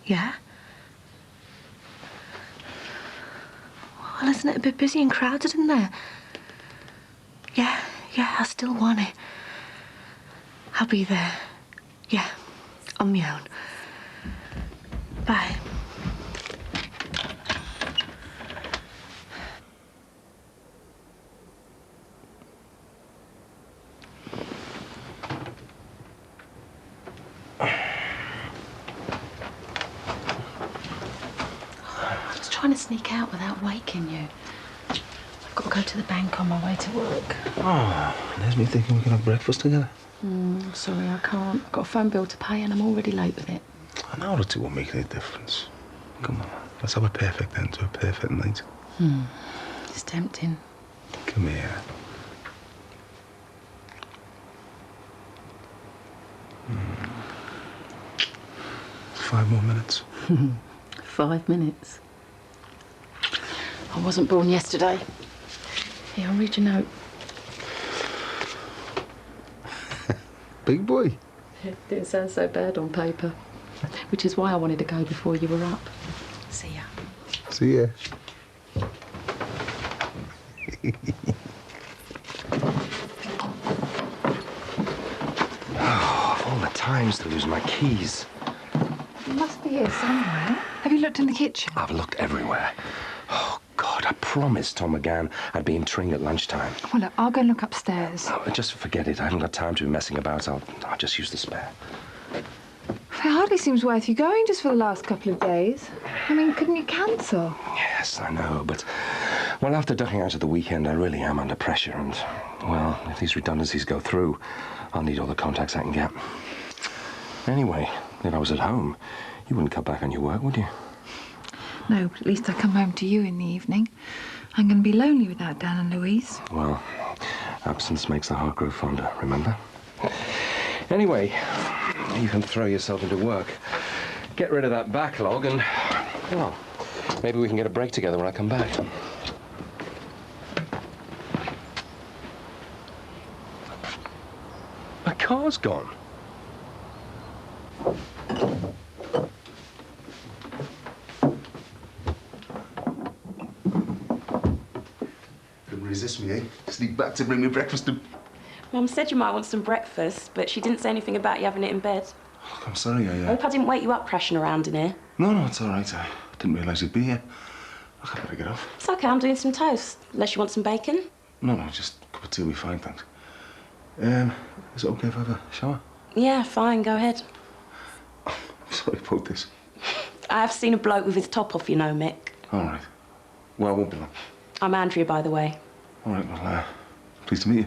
Yeah? Well, isn't it a bit busy and crowded in there? Yeah, I still want it. I'll be there. Yeah, on my own. Bye. I was trying to sneak out without waking you. I've got to go to the bank on my way to work. Oh, there's me thinking we can have breakfast together. Sorry, I can't. I've got a phone bill to pay and I'm already late with it. An hour or two won't make any difference. Come on, let's have a perfect end to a perfect night. It's tempting. Come here. 5 more minutes. 5 minutes. I wasn't born yesterday. Here, I'll read your note. Big boy. It didn't sound so bad on paper. Which is why I wanted to go before you were up. See ya. See ya. Oh, of all the times to lose my keys. It must be here somewhere. Have you looked in the kitchen? I've looked everywhere. Oh, God, I promised Tom McGann I'd be in Tring at lunchtime. Well, look, I'll go and look upstairs. Oh, just forget it. I haven't got time to be messing about. I'll just use the spare. It hardly seems worth you going just for the last couple of days. I mean, couldn't you cancel? Yes, I know, but... Well, after ducking out at the weekend, I really am under pressure, and... Well, if these redundancies go through, I'll need all the contacts I can get. Anyway, if I was at home, you wouldn't cut back on your work, would you? No, but at least I come home to you in the evening. I'm going to be lonely without Dan and Louise. Well, absence makes the heart grow fonder, remember? Anyway, you can throw yourself into work. Get rid of that backlog and, well, maybe we can get a break together when I come back. My car's gone. Couldn't resist me, eh? Sneak back to bring me breakfast and... Mum said you might want some breakfast, but she didn't say anything about you having it in bed. Look, I'm sorry, I hope I didn't wake you up crashing around in here. No, it's all right. I didn't realise you'd be here. Look, I better get off. It's okay, I'm doing some toast. Unless you want some bacon. No, just a cup of tea will be fine, thanks. Is it okay if I have a shower? Yeah, fine, go ahead. I'm sorry about this. I have seen a bloke with his top off, you know, Mick. All right. Well, I won't be long. I'm Andrea, by the way. All right, well, pleased to meet you.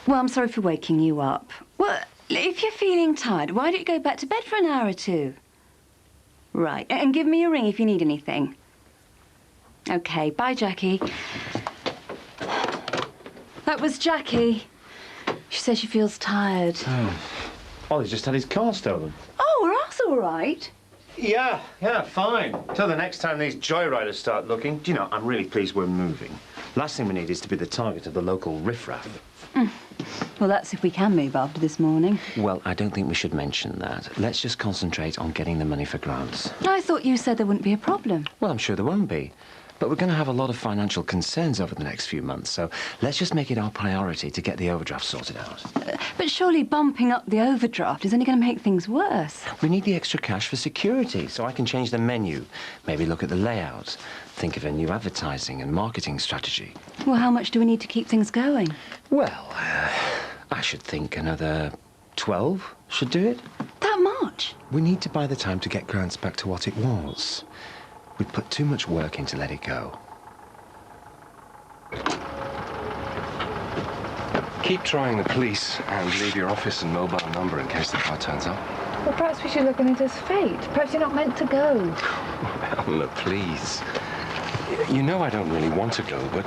Well, I'm sorry for waking you up. Well, if you're feeling tired, why don't you go back to bed for an hour or two? Right, and give me a ring if you need anything. Okay, bye, Jackie. That was Jackie. She says she feels tired. Oh. Ollie's just had his car stolen. Oh, well, that's all right. Yeah, fine. Till the next time these joyriders start looking. Do you know, I'm really pleased we're moving. Last thing we need is to be the target of the local riffraff. Well, that's if we can move after this morning. Well, I don't think we should mention that. Let's just concentrate on getting the money for grants. I thought you said there wouldn't be a problem. Well, I'm sure there won't be. But we're going to have a lot of financial concerns over the next few months, so let's just make it our priority to get the overdraft sorted out. But surely bumping up the overdraft is only going to make things worse. We need the extra cash for security, so I can change the menu, maybe look at the layout, think of a new advertising and marketing strategy. Well, how much do we need to keep things going? Well, I should think another 12 should do it. That much? We need to buy the time to get grants back to what it was. We'd put too much work in to let it go. Keep trying the police and leave your office and mobile number in case the car turns up. Well, perhaps we should look at it as fate. Perhaps you're not meant to go. Eleanor, please. You know I don't really want to go, but,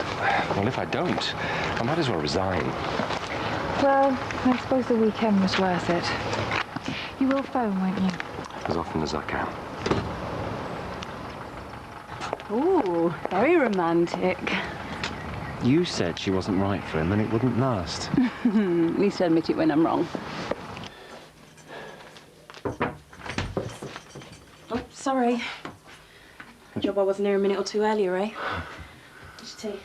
well, if I don't, I might as well resign. Well, I suppose the weekend was worth it. You will phone, won't you? As often as I can. Ooh, very romantic. You said she wasn't right for him and it wouldn't last. At least admit it when I'm wrong. Sorry. Job I wasn't here a minute or two earlier, eh? Just tea.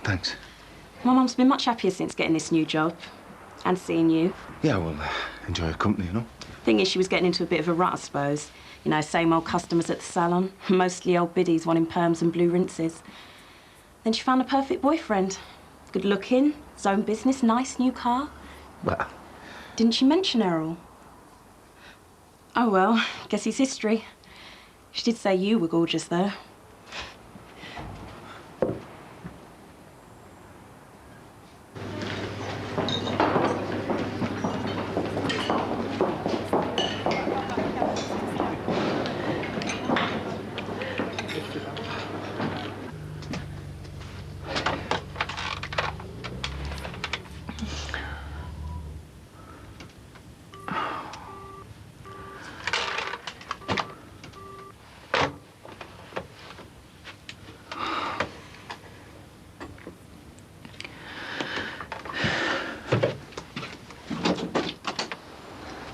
Thanks. My mum's been much happier since getting this new job. And seeing you. Yeah, well, enjoy her company, you know? Thing is, she was getting into a bit of a rut, I suppose. You know, same old customers at the salon. Mostly old biddies wanting perms and blue rinses. Then she found a perfect boyfriend. Good looking, his own business, nice new car. Well... Didn't she mention Errol? Oh, well, guess he's history. She did say you were gorgeous, though.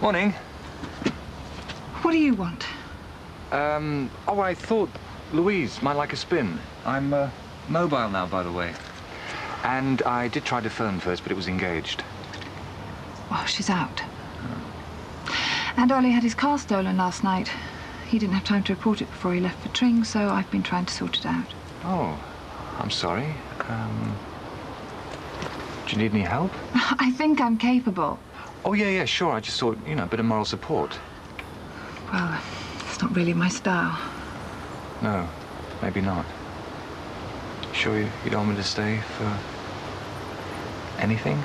Morning. What do you want? Oh, I thought Louise might like a spin. I'm mobile now, by the way. And I did try to phone first, but it was engaged. Well, she's out. And Ollie had his car stolen last night. He didn't have time to report it before he left for Tring, so I've been trying to sort it out. Oh, I'm sorry. Do you need any help? I think I'm capable. Oh, yeah, sure. I just thought, you know, a bit of moral support. Well, it's not really my style. No, maybe not. Sure you don't want me to stay for anything?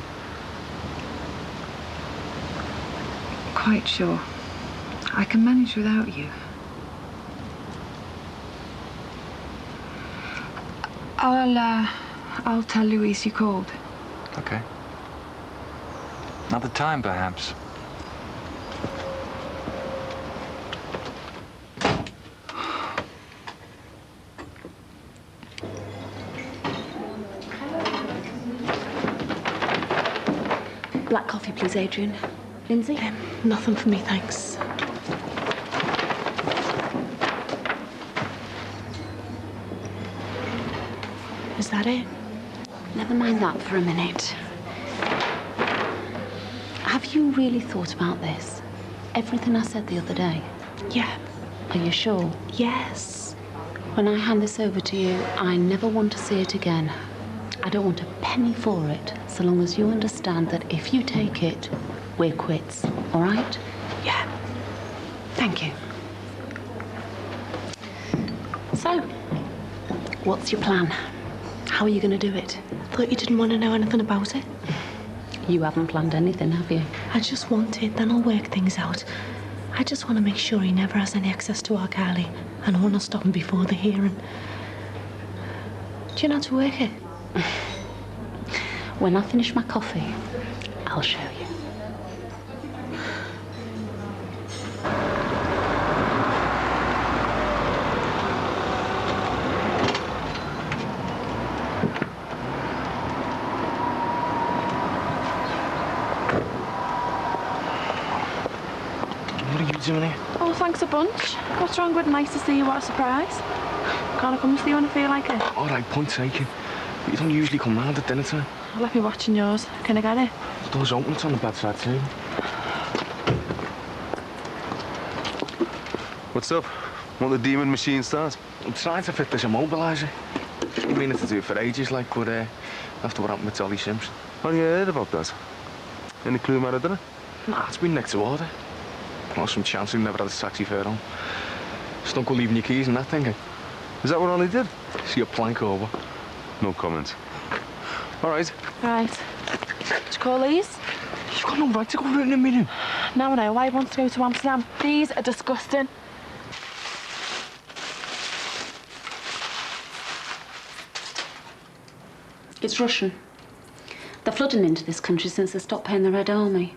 Quite sure. I can manage without you. I'll tell Louise you called. Okay. Another time, perhaps. Black coffee, please, Adrian. Lindsay? Nothing for me, thanks. Is that it? Never mind that for a minute. Have you really thought about this? Everything I said the other day? Yeah. Are you sure? Yes. When I hand this over to you, I never want to see it again. I don't want a penny for it, so long as you understand that if you take it, we're quits, all right? Yeah. Thank you. So, what's your plan? How are you going to do it? Thought you didn't want to know anything about it. You haven't planned anything, have you? I just want it, then I'll work things out. I just want to make sure he never has any access to our Carly, and I want to stop him before the hearing. Do you know how to work it? When I finish my coffee, I'll show you. What are you doing here? Oh, thanks a bunch. What's wrong with nice to see you? What a surprise. Can't I come to you when I feel like it? All right, point taken. You don't usually come round at dinner time. I'll let me watching yours. Can I get it? The door's open, it's on the bedside table. What's up? Want the demon machine start? I'm trying to fit this immobiliser. I've meaning to do it for ages, like, but after what happened with Ollie Simpson. Oh, you heard about that? Any clue where I did it? Nah, it's been next to order. Lost some chance, we never had a taxi fare home. Just don't go leaving your keys and that thing. Is that what Ollie did? See a plank over. No comment. All right. Right. Did you call these? You've got no right to go out in a minute. Now I know why he wants to go to Amsterdam. These are disgusting. It's Russian. They're flooding into this country since they stopped paying the Red Army.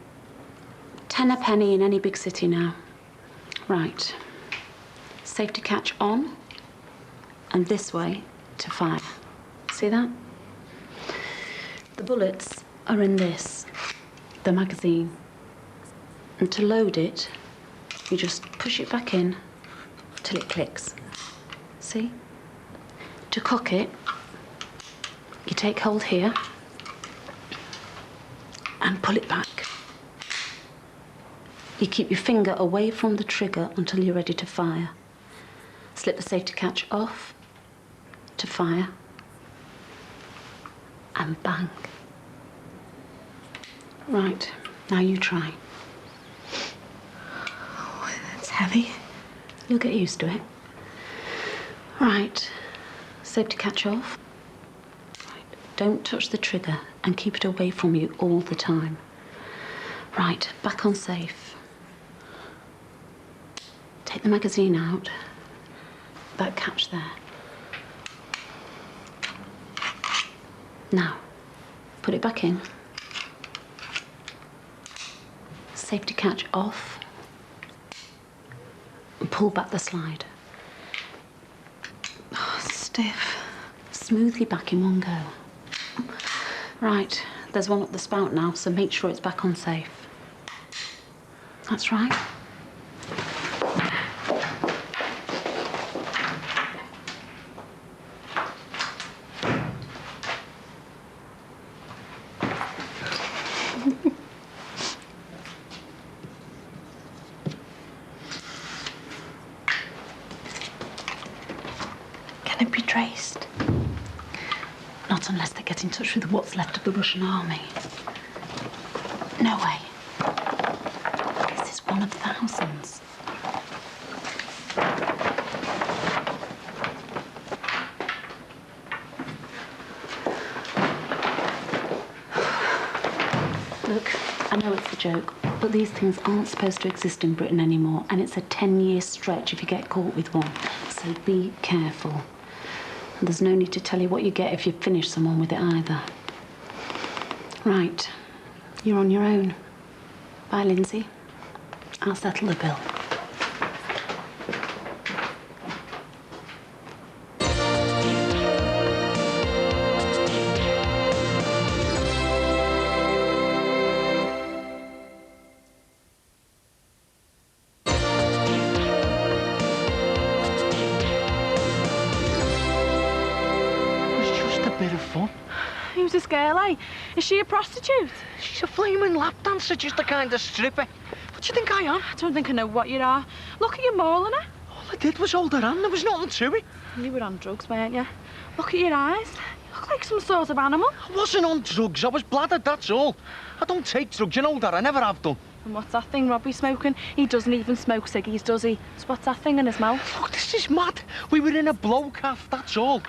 10 a penny in any big city now. Right. Safety catch on, and this way to fire. See that? The bullets are in this, the magazine. And to load it, you just push it back in, till it clicks. See? To cook it, you take hold here and pull it back. You keep your finger away from the trigger until you're ready to fire. Slip the safety catch off to fire and bang. Right, now you try. Oh, that's heavy. You'll get used to it. Right, safety catch off. Right. Don't touch the trigger and keep it away from you all the time. Right, back on safe. Take the magazine out. That catch there. Now, put it back in. Safety catch off. And pull back the slide. Oh, stiff. Smoothly back in one go. Right, there's one up the spout now, so make sure it's back on safe. That's right. Can it be traced? Not unless they get in touch with what's left of the Russian army. No way. This is one of thousands. Look, I know it's a joke, but these things aren't supposed to exist in Britain anymore, and it's a 10-year stretch if you get caught with one. So be careful. And there's no need to tell you what you get if you finish someone with it either. Right, you're on your own. Bye, Lindsay. I'll settle the bill. Bit of fun. Who's this girl, eh? Is she a prostitute? She's a flaming lap dancer, just a kind of stripper. What do you think I am? I don't think I know what you are. Look at you mauling her. All I did was hold her hand. There was nothing to it. You were on drugs, weren't you? Look at your eyes. You look like some sort of animal. I wasn't on drugs. I was bladdered, that's all. I don't take drugs, you know that. I never have done. And what's that thing Robbie's smoking? He doesn't even smoke ciggies, does he? So what's that thing in his mouth? Look, this is mad. We were in a blow calf, that's all.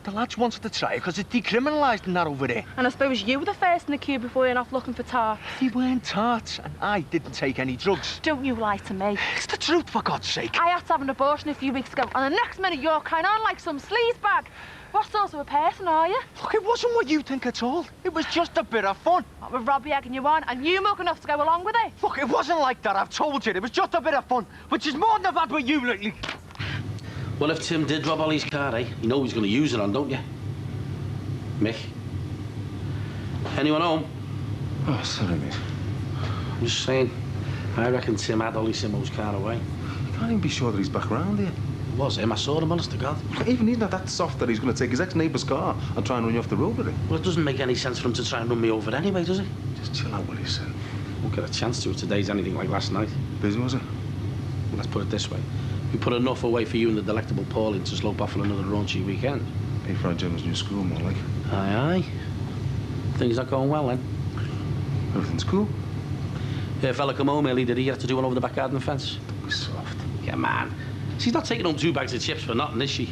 The lads wanted to try it because it's decriminalised and that over there. And I suppose you were the first in the queue before you went off looking for tarts. They weren't tarts, and I didn't take any drugs. Don't you lie to me. It's the truth, for God's sake. I had to have an abortion a few weeks ago, and the next minute you're crying on like some sleaze bag. What sort of a person are you? Look, it wasn't what you think at all. It was just a bit of fun. What with Robbie egging you on, and you milk enough to go along with it? Look, it wasn't like that, I've told you. It was just a bit of fun, which is more than I've had with you lately. Well, if Tim did rob Ollie's car, eh? You know he's going to use it on, don't you? Mick? Anyone home? Oh, sorry, mate. I'm just saying, I reckon Tim had Ollie Simo's car away. You can't even be sure that he's back around here. It was him, I saw him, honest to God. Even he's not that soft that he's going to take his ex-neighbour's car and try and run you off the road with it. Well, it doesn't make any sense for him to try and run me over anyway, does it? Just chill out, will you, son? Won't get a chance to if today's anything like last night. Busy, was it? Well, let's put it this way. We put enough away for you and the delectable Pauline to slope off on another raunchy weekend. Pay for our Gemma's new school, more like. Aye, aye. Things not going well, then? Everything's cool. Yeah, fella come home early, did he? Have to do one over the back garden fence? Don't be soft. Yeah, man. She's not taking home 2 bags of chips for nothing, is she?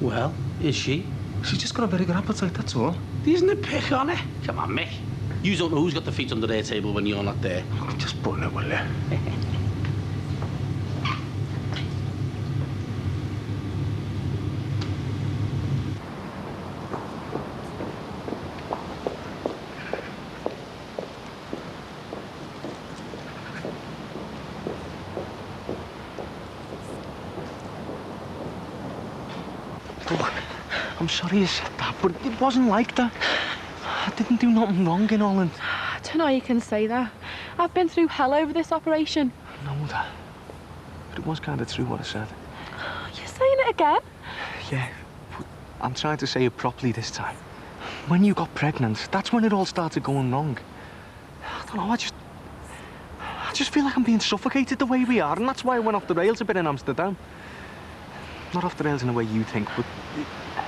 Well, is she? She's just got a very good appetite, that's all. Isn't it pick on her? Come on, Mick. You don't know who's got the feet under their table when you're not there. Look, just putting it, will you? Look, I'm sorry you said that, but it wasn't like that. I didn't do nothing wrong in Holland. I don't know how you can say that. I've been through hell over this operation. I know that. But it was kind of true what I said. again? Yeah, but I'm trying to say it properly this time. When you got pregnant, that's when it all started going wrong. I don't know, I just feel like I'm being suffocated the way we are, and that's why I went off the rails a bit in Amsterdam. Not off the rails in the way you think, but I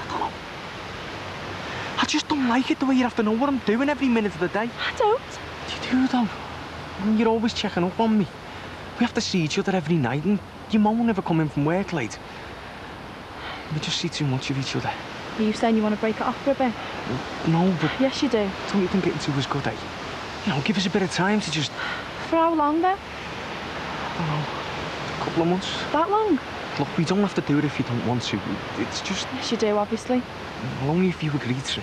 don't know. I just don't like it the way you have to know what I'm doing every minute of the day. I don't. You do, though. I mean, you're always checking up on me. We have to see each other every night, and your mum will never come in from work late. We just see too much of each other. Are you saying you want to break it off for a bit? No, but... Yes, you do. Don't you think getting to was good, eh? You know, give us a bit of time to just... For how long, then? I don't know. A couple of months. That long? Look, we don't have to do it if you don't want to. It's just... Yes, you do, obviously. Well, only if you agree to.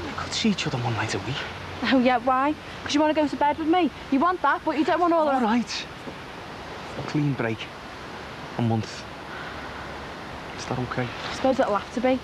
We could see each other one night a week. Oh, yeah, why? Because you want to go to bed with me. You want that, but you don't want all All right. A clean break. A month. Is that okay? I suppose it'll have to be.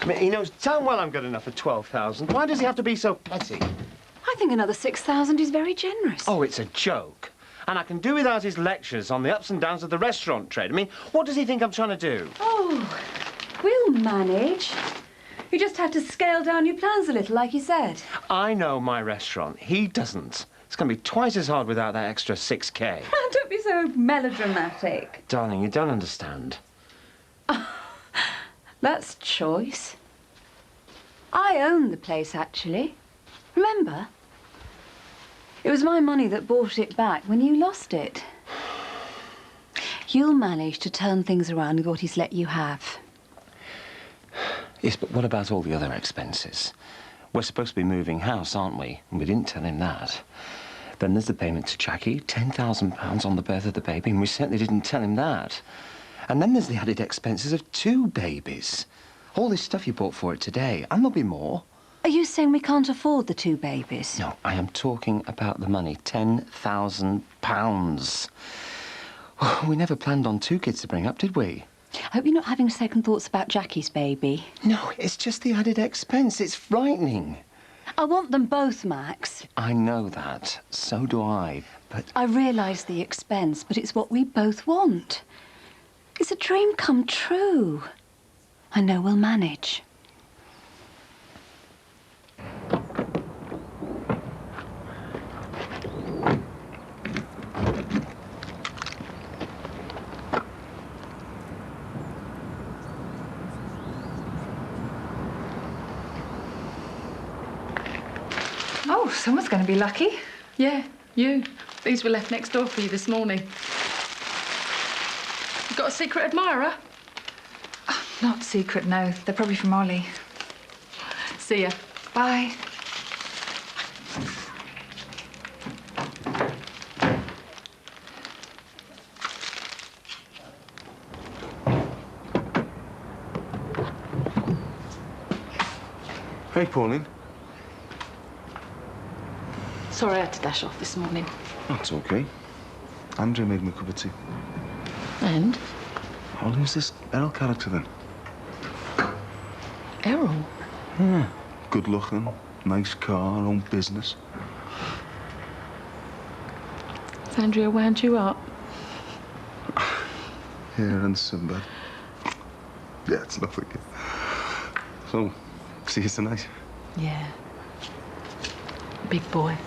I mean, he knows damn well I'm good enough for 12,000. Why does he have to be so petty? I think another 6,000 is very generous. Oh, it's a joke. And I can do without his lectures on the ups and downs of the restaurant trade. I mean, what does he think I'm trying to do? Oh, we'll manage. You just have to scale down your plans a little, like you said. I know my restaurant. He doesn't. It's going to be twice as hard without that extra 6K. Don't be so melodramatic. Darling, you don't understand. That's choice. I own the place, actually. Remember? It was my money that bought it back when you lost it. You'll manage to turn things around with what he's let you have. Yes, but what about all the other expenses? We're supposed to be moving house, aren't we? And we didn't tell him that. Then there's the payment to Jackie, £10,000 on the birth of the baby, and we certainly didn't tell him that. And then there's the added expenses of 2 babies. All this stuff you bought for it today, and there'll be more. Are you saying we can't afford the 2 babies? No, I am talking about the money, £10,000. We never planned on 2 kids to bring up, did we? I hope you're not having second thoughts about Jackie's baby. No, it's just the added expense. It's frightening. I want them both, Max. I know that. So do I, but... I realise the expense, but it's what we both want. It's a dream come true. I know we'll manage. Oh, someone's going to be lucky. Yeah, you. These were left next door for you this morning. You got a secret admirer? Oh, not secret, no. They're probably from Ollie. See ya. Bye. Hey, Pauline. Sorry I had to dash off this morning. That's okay. Andre made me a cup of tea. And? Well, who's this Errol character then? Errol? Yeah. Good looking, nice car, own business. Has Andrea wound you up? Yeah, and Sinbad. Yeah, it's nothing. So, see you tonight. Yeah. Big boy.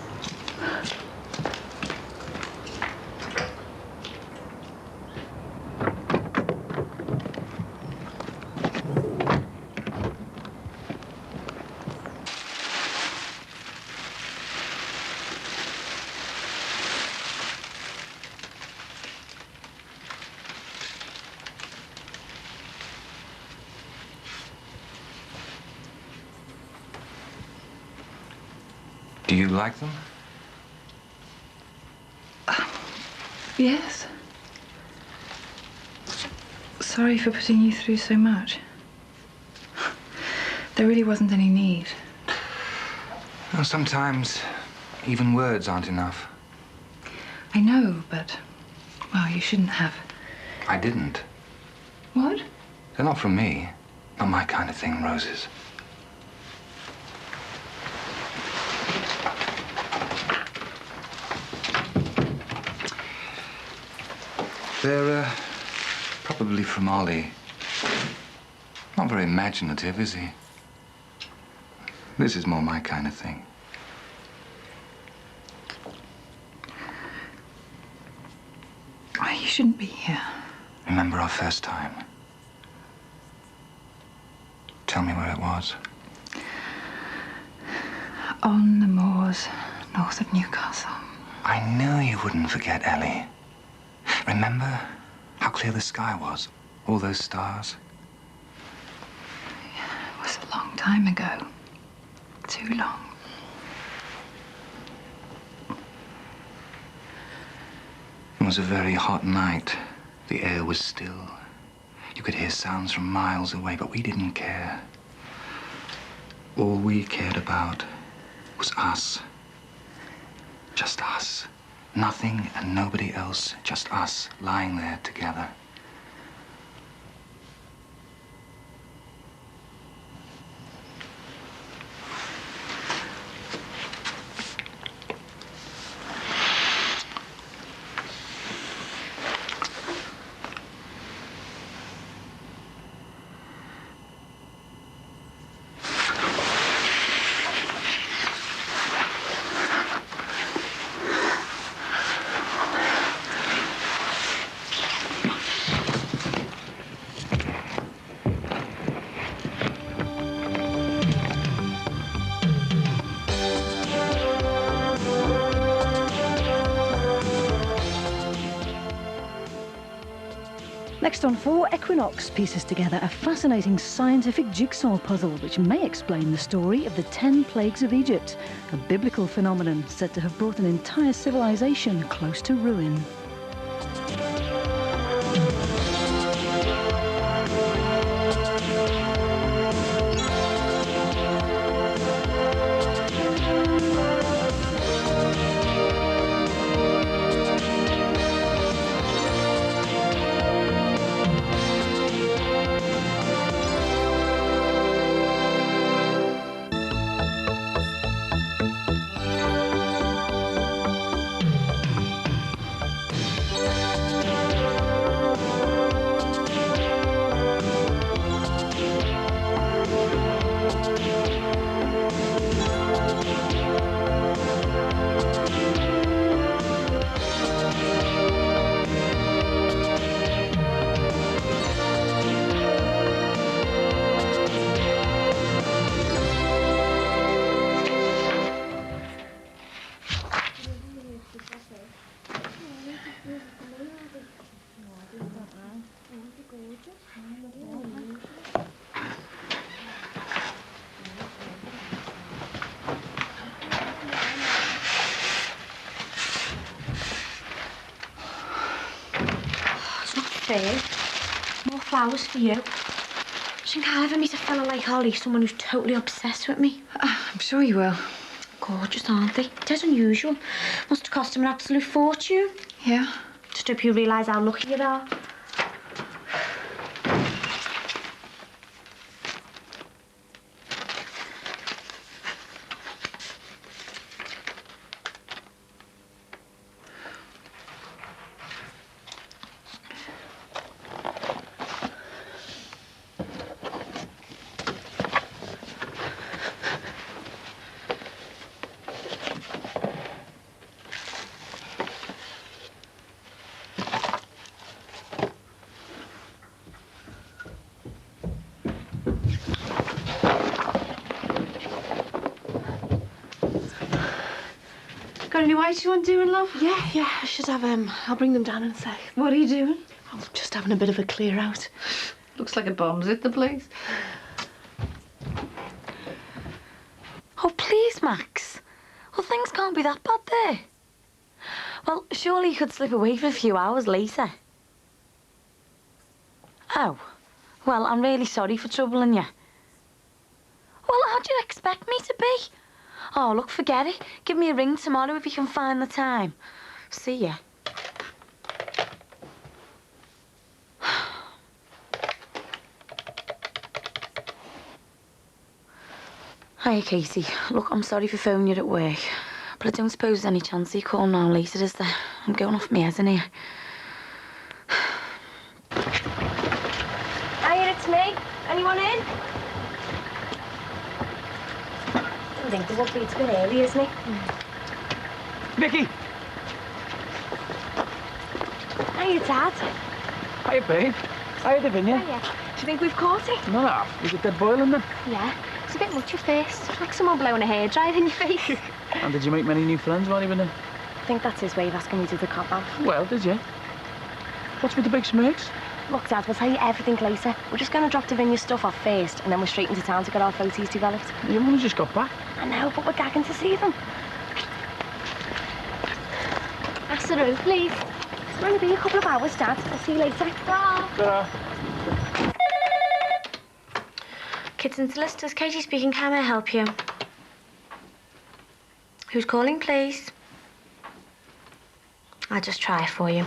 Do you like them? Yes. Sorry for putting you through so much. There really wasn't any need. Well, sometimes even words aren't enough. I know, but, well, you shouldn't have. I didn't. What? They're not from me. Not my kind of thing, roses. They're, probably from Ollie. Not very imaginative, is he? This is more my kind of thing. Oh, you shouldn't be here. Remember our first time? Tell me where it was. On the moors, north of Newcastle. I knew you wouldn't forget, Ellie. Remember how clear the sky was? All those stars? It was a long time ago. Too long. It was a very hot night. The air was still. You could hear sounds from miles away, but we didn't care. All we cared about was us. Just us. Nothing and nobody else. Just us lying there together. Next on 4, Equinox pieces together a fascinating scientific jigsaw puzzle which may explain the story of the 10 plagues of Egypt, a biblical phenomenon said to have brought an entire civilization close to ruin. More flowers for you. I think I'll ever meet a fella like Ollie, someone who's totally obsessed with me. I'm sure you will. Gorgeous, aren't they? Dead unusual. Must have cost him an absolute fortune. Yeah? Just hope you realise how lucky you are. Got any whites you want doing, love? Yeah, I should have I'll bring them down in a sec. What are you doing? I'm just having a bit of a clear out. Looks like a bomb's hit the place. Oh, please, Max. Well, can't be that bad there. Well, surely you could slip away for a few hours later. Oh, well, I'm really sorry for troubling you. Well, how do you expect me to be? Oh, look, forget it. Give me a ring tomorrow if you can find the time. See ya. Hiya, Katie. Look, I'm sorry for phoning you at work, but I don't suppose there's any chance of you calling now later, is there? I'm going off my head in here. Hiya, it's me. Anyone in? I think there's a it's a bit early, isn't it? Vicky! Hiya, Dad. Hiya, babe. Hiya, the vineyard. Hiya. Do you think we've caught it? No, is it dead boiling then? Yeah. It's a bit much at first. Like someone blowing a hairdryer in your face. And did you make many new friends while you were there? I think that's his way of asking me to the cop out. Well, did you? What's with the big smirks? Look, Dad, we'll tell you everything later. We're just going to drop the vineyard stuff off first, and then we're straight into town to get our photos developed. Your mum's just got back. I know, but we're gagging to see them. Pass the road, please. It's only been a couple of hours, Dad. I'll see you later. Ta-ra. Ta-ra. Kids and solicitors, Katie speaking. How may I help you? Who's calling, please? I'll just try it for you.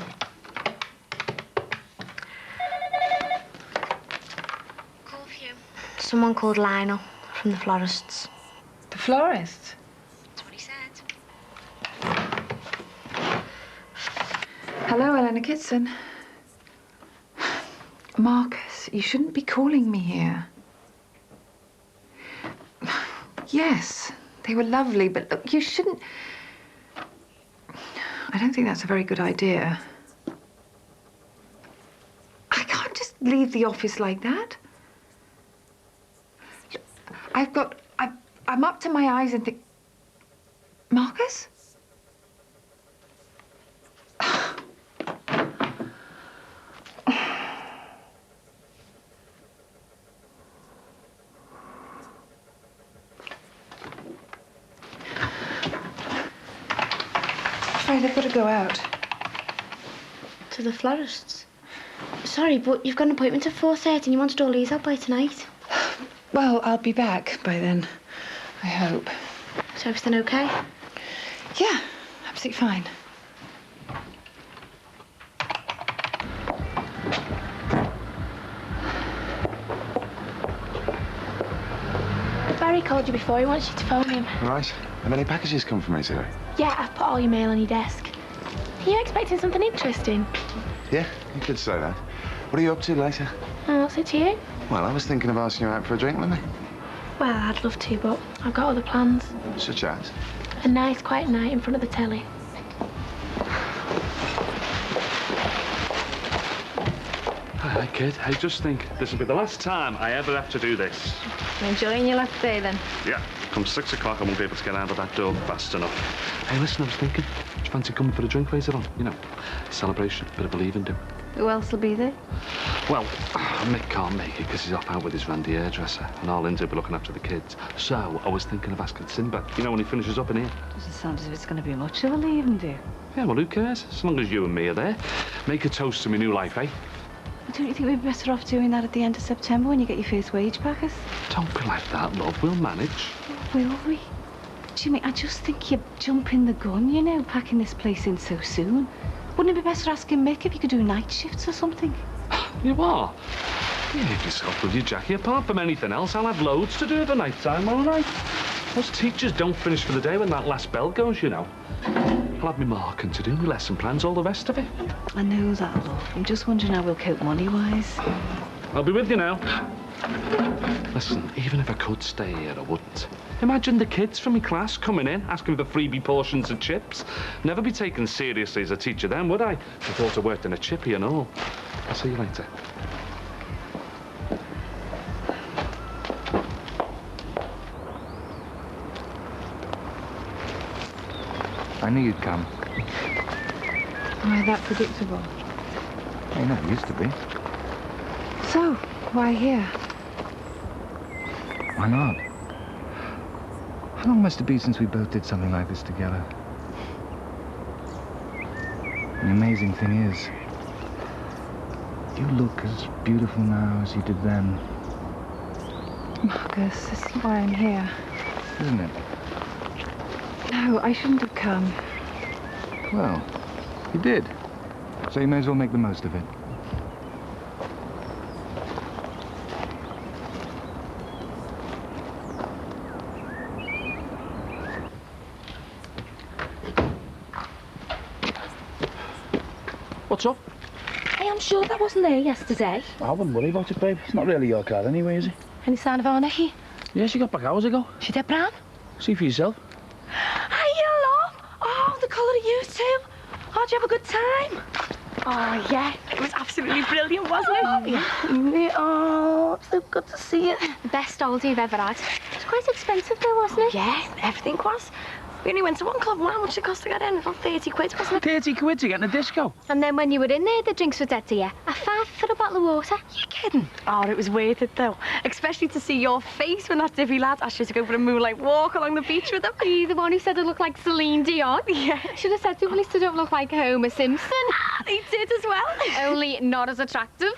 Call for you. Someone called Lionel from the florists. The florist? That's what he said. Hello, Eleanor Kitson. Marcus, you shouldn't be calling me here. Yes, they were lovely, but look, you shouldn't... I don't think that's a very good idea. I can't just leave the office like that. I'm up to my eyes in things. Marcus? I've got to go out. To the florists? Sorry, but you've got an appointment at 4:30 and you wanted all these out by tonight. Well, I'll be back by then, I hope. Is everything okay? Yeah, absolutely fine. Barry called you before. He wants you to phone him. Right. Have any packages come from me today? Yeah, I've put all your mail on your desk. Are you expecting something interesting? Yeah, you could say that. What are you up to later? Oh, what's it to you? Well, I was thinking of asking you out for a drink with me. Well, I'd love to, but I've got other plans. Such as? A nice, quiet night in front of the telly. Hi, kid. I just think this will be the last time I ever have to do this. Enjoying your last day, then? Yeah. Come 6 o'clock, I won't be able to get out of that door fast enough. Hey, listen, I was thinking, do you fancy coming for a drink later on? You know, celebration, bit of a leave and do. Who else will be there? Well, Mick can't make it because he's off out with his Randy hairdresser, and our Lindsay will be looking after the kids. So I was thinking of asking Sinbad, you know, when he finishes up in here. Doesn't sound as if it's going to be much of a leave and do. Yeah, well, who cares? As long as you and me are there. Make a toast to my new life, eh? Don't you think we'd be better off doing that at the end of September when you get your first wage packers? Don't be like that, love. We'll manage. Will we? Jimmy, I just think you're jumping the gun, you know, packing this place in so soon. Wouldn't it be better asking Mick if you could do night shifts or something? You are? Behave yourself, will you, Jackie? Apart from anything else, I'll have loads to do at the night time, all right? Most teachers don't finish for the day when that last bell goes, you know. I'll have me marking to do, my lesson plans, all the rest of it. I know that, love. I'm just wondering how we'll cope money-wise. I'll be with you now. Listen, even if I could stay here, I wouldn't. Imagine the kids from my class coming in, asking for freebie portions of chips. Never be taken seriously as a teacher then, would I? I thought I worked in a chippy and all. I'll see you later. I knew you'd come. Am I that predictable? You know, used to be. So, why here? Why not? How long must it be since we both did something like this together? The amazing thing is, you look as beautiful now as you did then. Marcus, this is why I'm here. Isn't it? No, I shouldn't have come. Well, you did. So you may as well make the most of it. What's up? Hey, I'm sure that wasn't there yesterday. I wouldn't worry about it, babe. It's not really your car anyway, is it? Any sign of her, Nicky? Yeah, she got back hours ago. She dead brown? See for yourself. Hey, hello! Oh, the colour of you too. How'd you have a good time? Oh, yeah. It was absolutely brilliant, wasn't it? Oh, yeah. Oh, so good to see you. The best holiday you've ever had. It's quite expensive though, wasn't it? Yeah, everything was. We only went to one club. How much it cost to get in? About 30 quid, wasn't it? 30 quid to get in a disco. And then when you were in there, the drinks were dead to you. A £5 for a bottle of water. You kidding? Oh, it was worth it, though. Especially to see your face when that divvy lad asked you to go for a moonlight walk along the beach with him. Are you the one who said it looked like Celine Dion? Yeah. Should have said to him, at least I don't look like Homer Simpson. He did as well. Only not as attractive.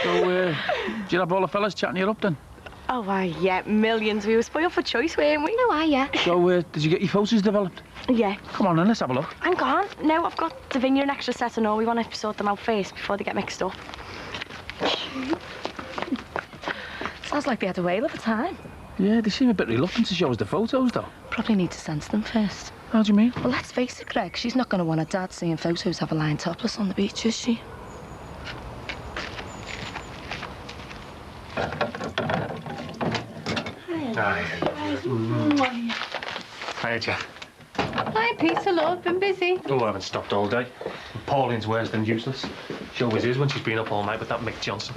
So, did you have all the fellas chatting you up then? Oh, why, yeah, millions. We were spoiled for choice, weren't we? No, yeah. So, did you get your photos developed? Yeah. Come on then, let's have a look. I'm gone. No, I've got Davinia an extra set and all. We want to sort them out first before they get mixed up. Sounds like they had a whale of a time. Yeah, they seem a bit reluctant to show us the photos, though. Probably need to sense them first. How do you mean? Well, let's face it, Greg. She's not going to want her dad seeing photos of her lying topless on the beach, is she? Hi. Hiya, Jeff. Hi, Peter. Hello, I've been busy. Oh, I haven't stopped all day. Pauline's worse than useless. She always is when she's been up all night with that Mick Johnson.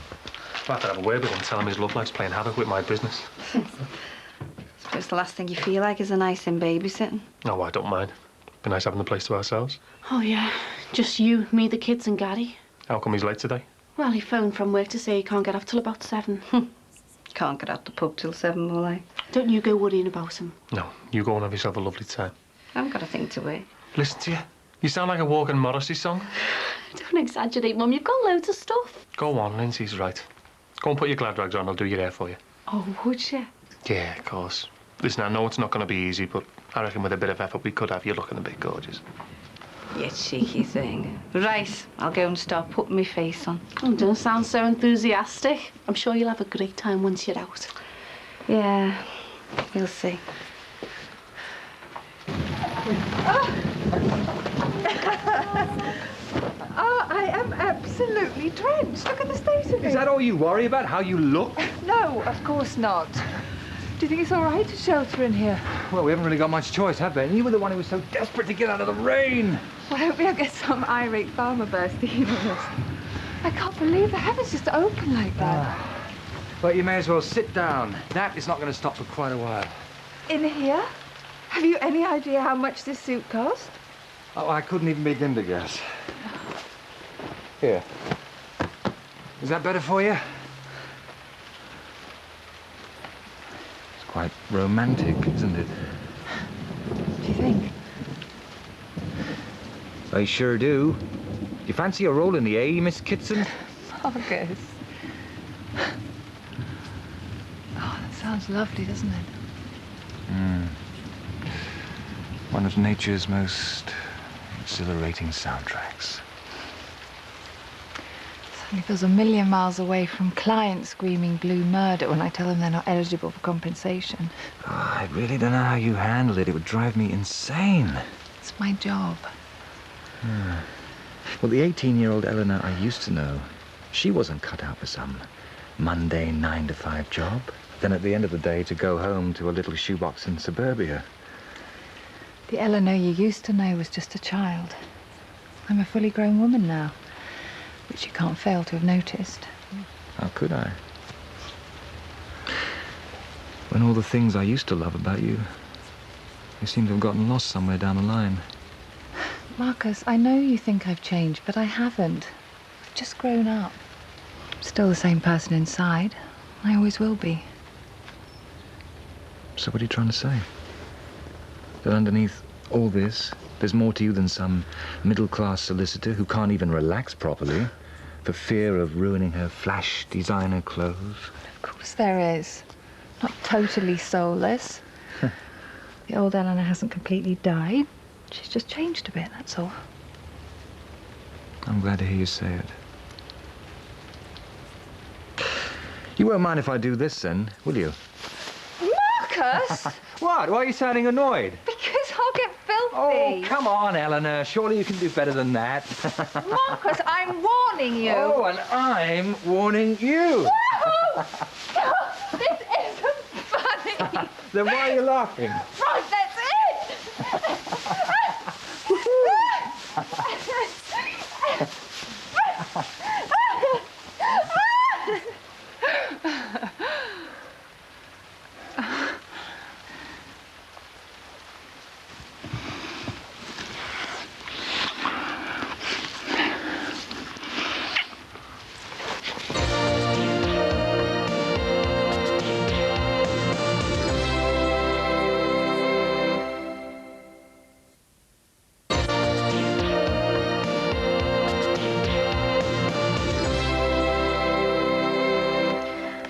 I'll have to have a word with him, tell him his love life's playing havoc with my business. Suppose the last thing you feel like is a nice in babysitting. Oh, I don't mind. Be nice having the place to ourselves. Oh, yeah. Just you, me, the kids and Gary. How come he's late today? Well, he phoned from work to say he can't get off till about 7. Can't get out the pub till 7, will I? Don't you go worrying about him. No, you go and have yourself a lovely time. I haven't got a thing to wear. Listen to you. You sound like a walking Morrissey song. Don't exaggerate, Mum. You've got loads of stuff. Go on, Lindsay's right. Go and put your glad rags on, I'll do your hair for you. Oh, would you? Yeah, of course. Listen, I know it's not going to be easy, but I reckon with a bit of effort we could have you looking a bit gorgeous. You cheeky thing. Right, I'll go and start putting my face on. Oh, don't sound so enthusiastic. I'm sure you'll have a great time once you're out. Yeah, we'll see. Oh, I am absolutely drenched. Look at the state of it. Is that all you worry about, how you look? No, of course not. Do you think it's all right to shelter in here? Well, we haven't really got much choice, have we? And you were the one who was so desperate to get out of the rain. Well, I hope we don't get some irate farmer bursting in on us. I can't believe the heavens just open like that. But you may as well sit down. That is not going to stop for quite a while. In here? Have you any idea how much this suit cost? Oh, I couldn't even begin to guess. Here. Is that better for you? It's quite romantic, isn't it? Do you think? I sure do. Do you fancy a roll in the A, Miss Kitson? Marcus. Oh, that sounds lovely, doesn't it? One of nature's most exhilarating soundtracks. Suddenly feels a million miles away from clients screaming blue murder when I tell them they're not eligible for compensation. Oh, I really don't know how you handle it. It would drive me insane. It's my job. Well, the 18-year-old Eleanor I used to know, she wasn't cut out for some mundane 9-to-5 job. Then at the end of the day to go home to a little shoebox in suburbia. The Eleanor you used to know was just a child. I'm a fully grown woman now, which you can't fail to have noticed. How could I? When all the things I used to love about you, they seem to have gotten lost somewhere down the line. Marcus, I know you think I've changed, but I haven't. I've just grown up. I'm still the same person inside. I always will be. So what are you trying to say? That underneath all this, there's more to you than some middle-class solicitor who can't even relax properly for fear of ruining her flash designer clothes? Of course there is. Not totally soulless. The old Eleanor hasn't completely died. She's just changed a bit, that's all. I'm glad to hear you say it. You won't mind if I do this then, will you? Marcus! What? Why are you sounding annoyed? Because I'll get filthy. Oh, come on, Eleanor. Surely you can do better than that. Marcus, I'm warning you. Oh, and I'm warning you. This isn't funny. Then why are you laughing? Right, that's it.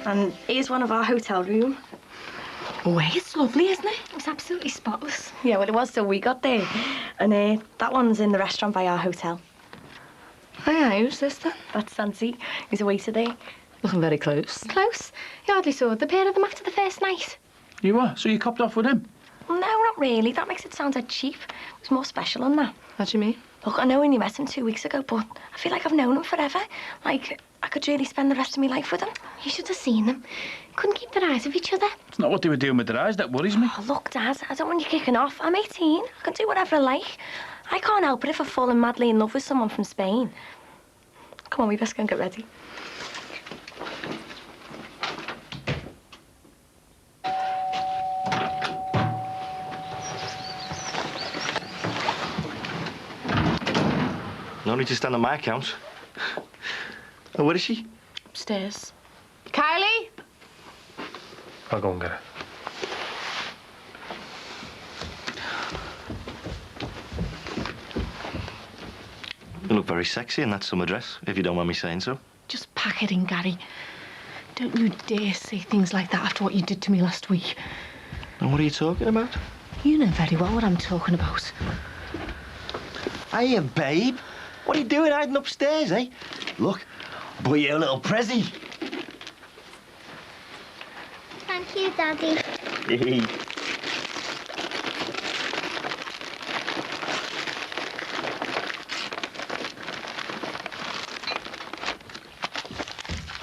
And here's one of our hotel rooms. Oh, it's lovely, isn't it? It's absolutely spotless. Yeah, well, it was till we got there. And that one's in the restaurant by our hotel. Oh, yeah, who's this then? That's Santi. He's a waiter there. Looking very close. Close. You hardly saw the pair of them after the first night. You were? So you copped off with him? No, not really. That makes it sound like cheap. It was more special than that. What do you mean? Look, I know I only met him 2 weeks ago, but I feel like I've known him forever. Like, I could really spend the rest of my life with him. You should have seen them. Couldn't keep their eyes off each other. It's not what they were doing with their eyes that worries me. Oh, look, Dad, I don't want you kicking off. I'm 18. I can do whatever I like. I can't help it if I've fallen madly in love with someone from Spain. Come on, we best go and get ready. No need to stand on my account. Oh, where is she? Upstairs. Kylie? I'll go and get her. You look very sexy in that summer dress, if you don't mind me saying so. Just pack it in, Gary. Don't you dare say things like that after what you did to me last week. And what are you talking about? You know very well what I'm talking about. Hiya, babe. What are you doing hiding upstairs, eh? Look, I bought you a little prezi. Thank you, Daddy.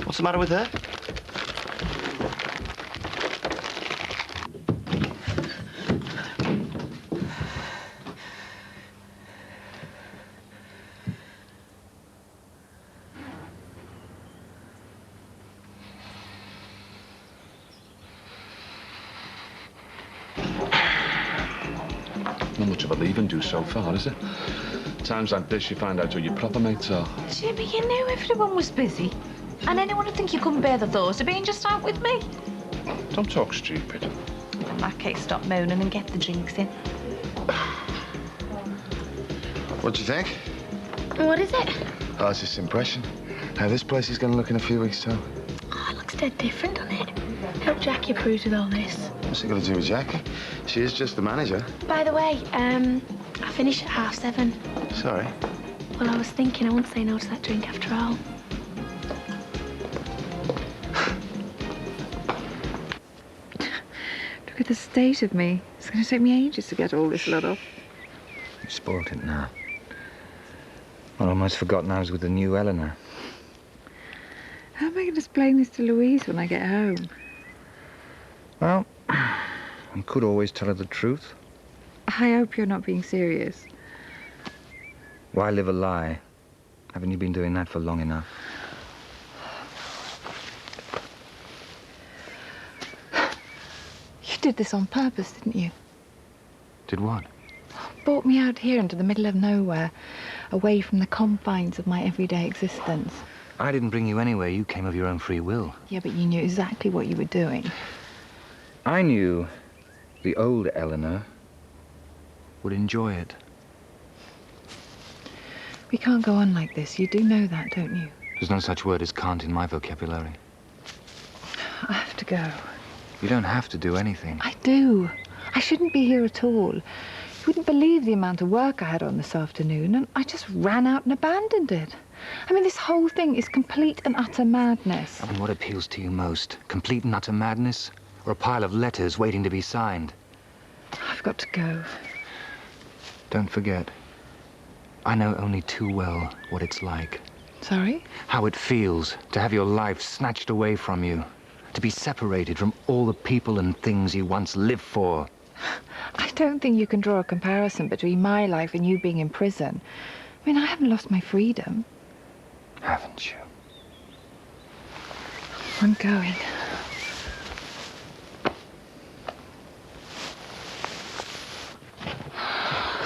What's the matter with her? Not much of a leave and do so far, is it? Times like this, you find out who your proper mates are. Jimmy, you knew everyone was busy. And anyone would think you couldn't bear the thought of being just out with me. Don't talk stupid. In that case, stop moaning and get the drinks in. What do you think? What is it? Oh, it's just impression. How this place is going to look in a few weeks' time. Oh, it looks dead different, doesn't it? Hope Jackie approves with all this. What's it got to do with Jackie? She is just the manager. By the way, I finish at 7:30. Sorry. Well, I was thinking I won't say no to that drink after all. Look at the state of me. It's going to take me ages to get all this lot off. You've spoilt it now. I'd almost forgotten I was with the new Eleanor. How am I going to explain this to Louise when I get home? Well, you could always tell her the truth. I hope you're not being serious. Why live a lie? Haven't you been doing that for long enough? You did this on purpose, didn't you? Did what? Brought me out here into the middle of nowhere, away from the confines of my everyday existence. I didn't bring you anywhere. You came of your own free will. Yeah, but you knew exactly what you were doing. I knew the old Eleanor would enjoy it. We can't go on like this. You do know that, don't you? There's no such word as can't in my vocabulary. I have to go. You don't have to do anything. I do. I shouldn't be here at all. You wouldn't believe the amount of work I had on this afternoon, and I just ran out and abandoned it. I mean, this whole thing is complete and utter madness. I mean, what appeals to you most? Complete and utter madness? Or a pile of letters waiting to be signed? I've got to go. Don't forget, I know only too well what it's like. Sorry? How it feels to have your life snatched away from you. To be separated from all the people and things you once lived for. I don't think you can draw a comparison between my life and you being in prison. I mean, I haven't lost my freedom. Haven't you? I'm going.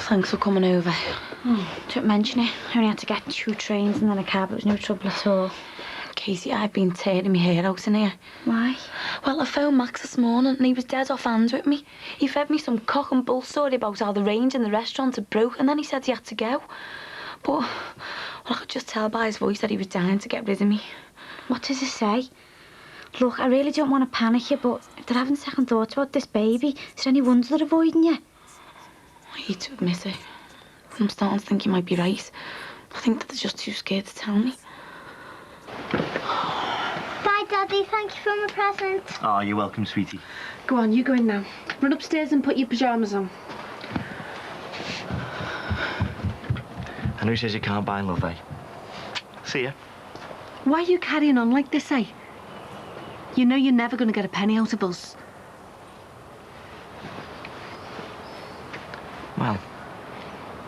Thanks for coming over. Oh, don't mention it. I only had to get 2 trains and then a cab. It was no trouble at all. Casey, I've been tearing my hair out in here. Why? Well, I phoned Max this morning and he was dead off hands with me. He fed me some cock and bull story about how the range in the restaurant had broke and then he said he had to go. But well, I could just tell by his voice that he was dying to get rid of me. What does it say? Look, I really don't want to panic you, but if they're having second thoughts about this baby, is there any wonder they're avoiding you? I hate to admit it. I'm starting to think you might be right. I think that they're just too scared to tell me. Bye, Daddy. Thank you for my present. Oh, you're welcome, sweetie. Go on, you go in now. Run upstairs and put your pyjamas on. And who says you can't buy love, eh? See ya. Why are you carrying on like this, eh? You know you're never going to get a penny out of us. Well,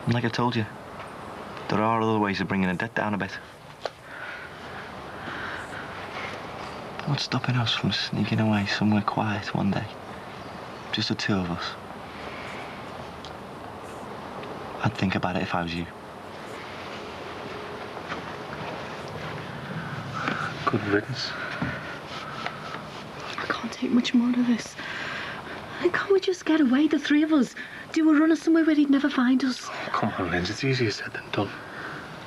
like I told you, there are other ways of bringing the debt down a bit. What's stopping us from sneaking away somewhere quiet one day? Just the 2 of us. I'd think about it if I was you. Good riddance. I can't take much more of this. Can't we just get away, the 3 of us? Do a run somewhere where he'd never find us? Come on, Linz, it's easier said than done.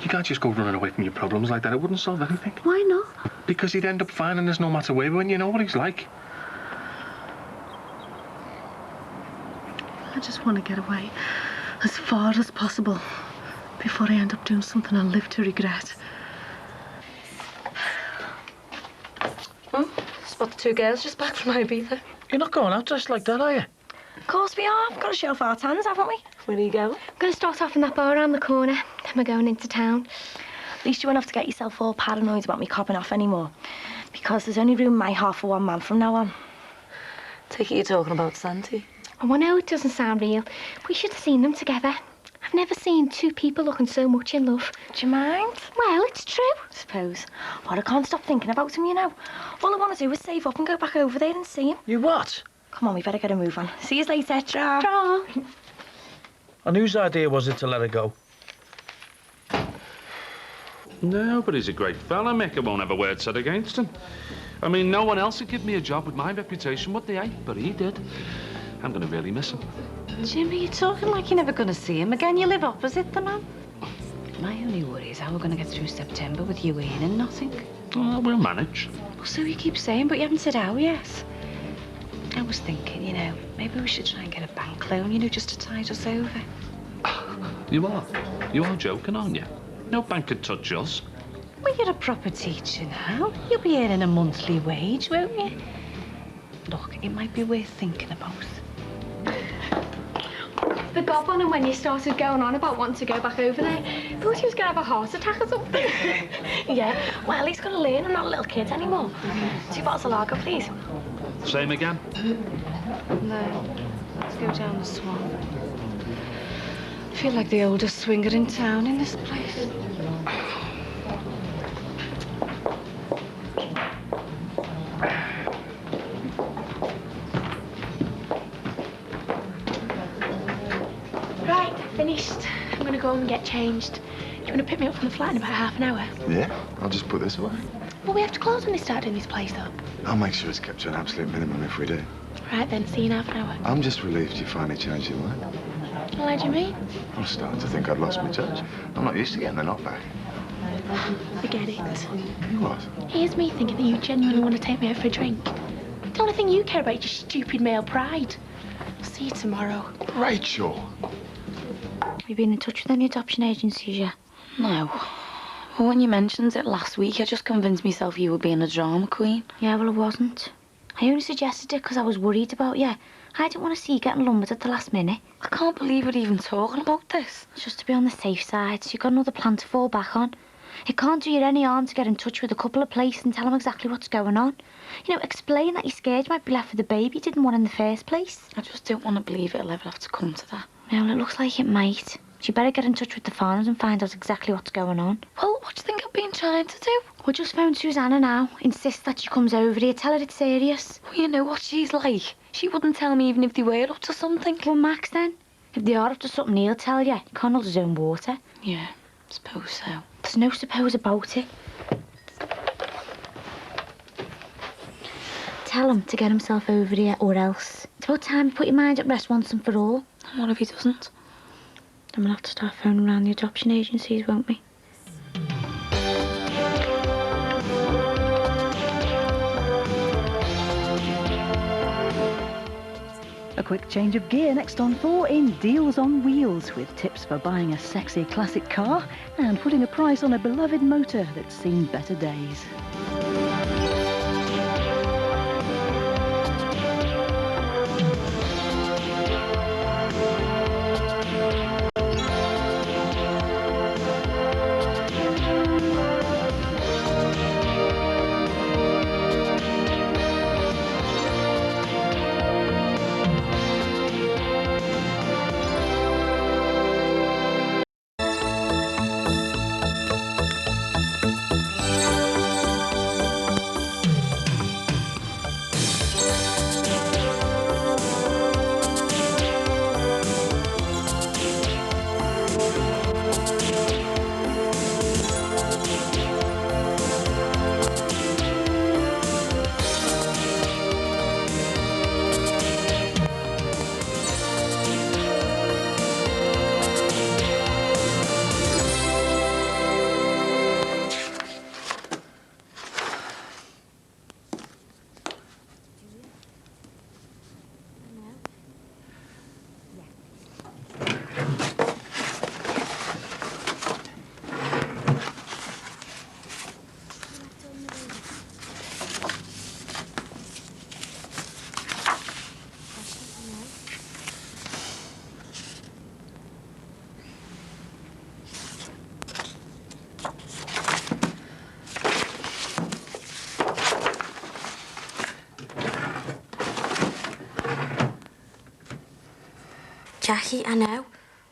You can't just go running away from your problems like that. It wouldn't solve anything. Why not? Because he'd end up finding us no matter where, when you know what he's like. I just want to get away as far as possible before I end up doing something I'll live to regret. Oh, spot the 2 girls just back from Ibiza. You're not going out dressed like that, are you? Of course we are. We've got to show off our tans, haven't we? Where are you going? I'm going to start off in that bar around the corner. Then we're going into town. At least you won't have to get yourself all paranoid about me copping off anymore. Because there's only room in my heart for 1 man from now on. Take it you're talking about Santi. Oh, I know it doesn't sound real. We should have seen them together. I've never seen 2 people looking so much in love. Do you mind? Well, it's true. I suppose. But I can't stop thinking about him, you know. All I want to do is save up and go back over there and see him. You what? Come on, we better get a move on. See you later, Tra. Tra. And whose idea was it to let her go? No, but he's a great fella. Mick, I won't have a word said against him. I mean, no one else would give me a job with my reputation, would they, eh? But he did. I'm going to really miss him. Jimmy, you're talking like you're never going to see him again. You live opposite the man. My only worry is how we're going to get through September with you in and nothing. Oh, we'll manage. Well, so you keep saying, but you haven't said how yet. I was thinking, you know, maybe we should try and get a bank loan, you know, just to tide us over. You are? You are joking, aren't you? No bank could touch us. Well, you're a proper teacher now. You'll be earning a monthly wage, won't you? Look, it might be worth thinking about. The gob on him when you started going on about wanting to go back over there. Thought he was going to have a heart attack or something. Yeah, well, he's going to learn. I'm not a little kid anymore. 2 bottles of lager, please. Same again? No. Let's go down the swamp. I feel like the oldest swinger in town in this place. Right, finished. I'm going to go home and get changed. You want to pick me up from the flat in about half an hour? Yeah, I'll just put this away. Well, we have to close when they start doing this place up. I'll make sure it's kept to an absolute minimum if we do. Right then, see you in half an hour. I'm just relieved you finally changed your mind. Well, how do you mean? I was starting to think I'd lost my touch. I'm not used to getting the knockback. Forget it. What? Here's me thinking that you genuinely want to take me out for a drink. The only thing you care about is your stupid male pride. I'll see you tomorrow. Rachel! Have you been in touch with any adoption agencies yet? No. Well, when you mentioned it last week, I just convinced myself you were being a drama queen. Yeah, well, I wasn't. I only suggested it because I was worried about you. I didn't want to see you getting lumbered at the last minute. I can't believe we're even talking about this. It's just to be on the safe side, so you've got another plan to fall back on. It can't do you any harm to get in touch with a couple of places and tell them exactly what's going on. You know, explain that you're scared you might be left with a baby you didn't want in the first place. I just don't want to believe it'll ever have to come to that. Well, it looks like it might. So you better get in touch with the farmers and find out exactly what's going on. Well, what do you think I've been trying to do? We'll just phone Susanna now. Insist that she comes over here. Tell her it's serious. Well, you know what she's like. She wouldn't tell me even if they were up to something. Well, Max, then. If they are up to something, he'll tell you. He can't hold his own water. Yeah, suppose so. There's no suppose about it. Tell him to get himself over here, or else. It's about time you put your mind at rest once and for all. And what if he doesn't? Then we'll have to start phoning around the adoption agencies, won't we? A quick change of gear next on 4 in Deals on Wheels, with tips for buying a sexy classic car and putting a price on a beloved motor that's seen better days. Jackie, I know.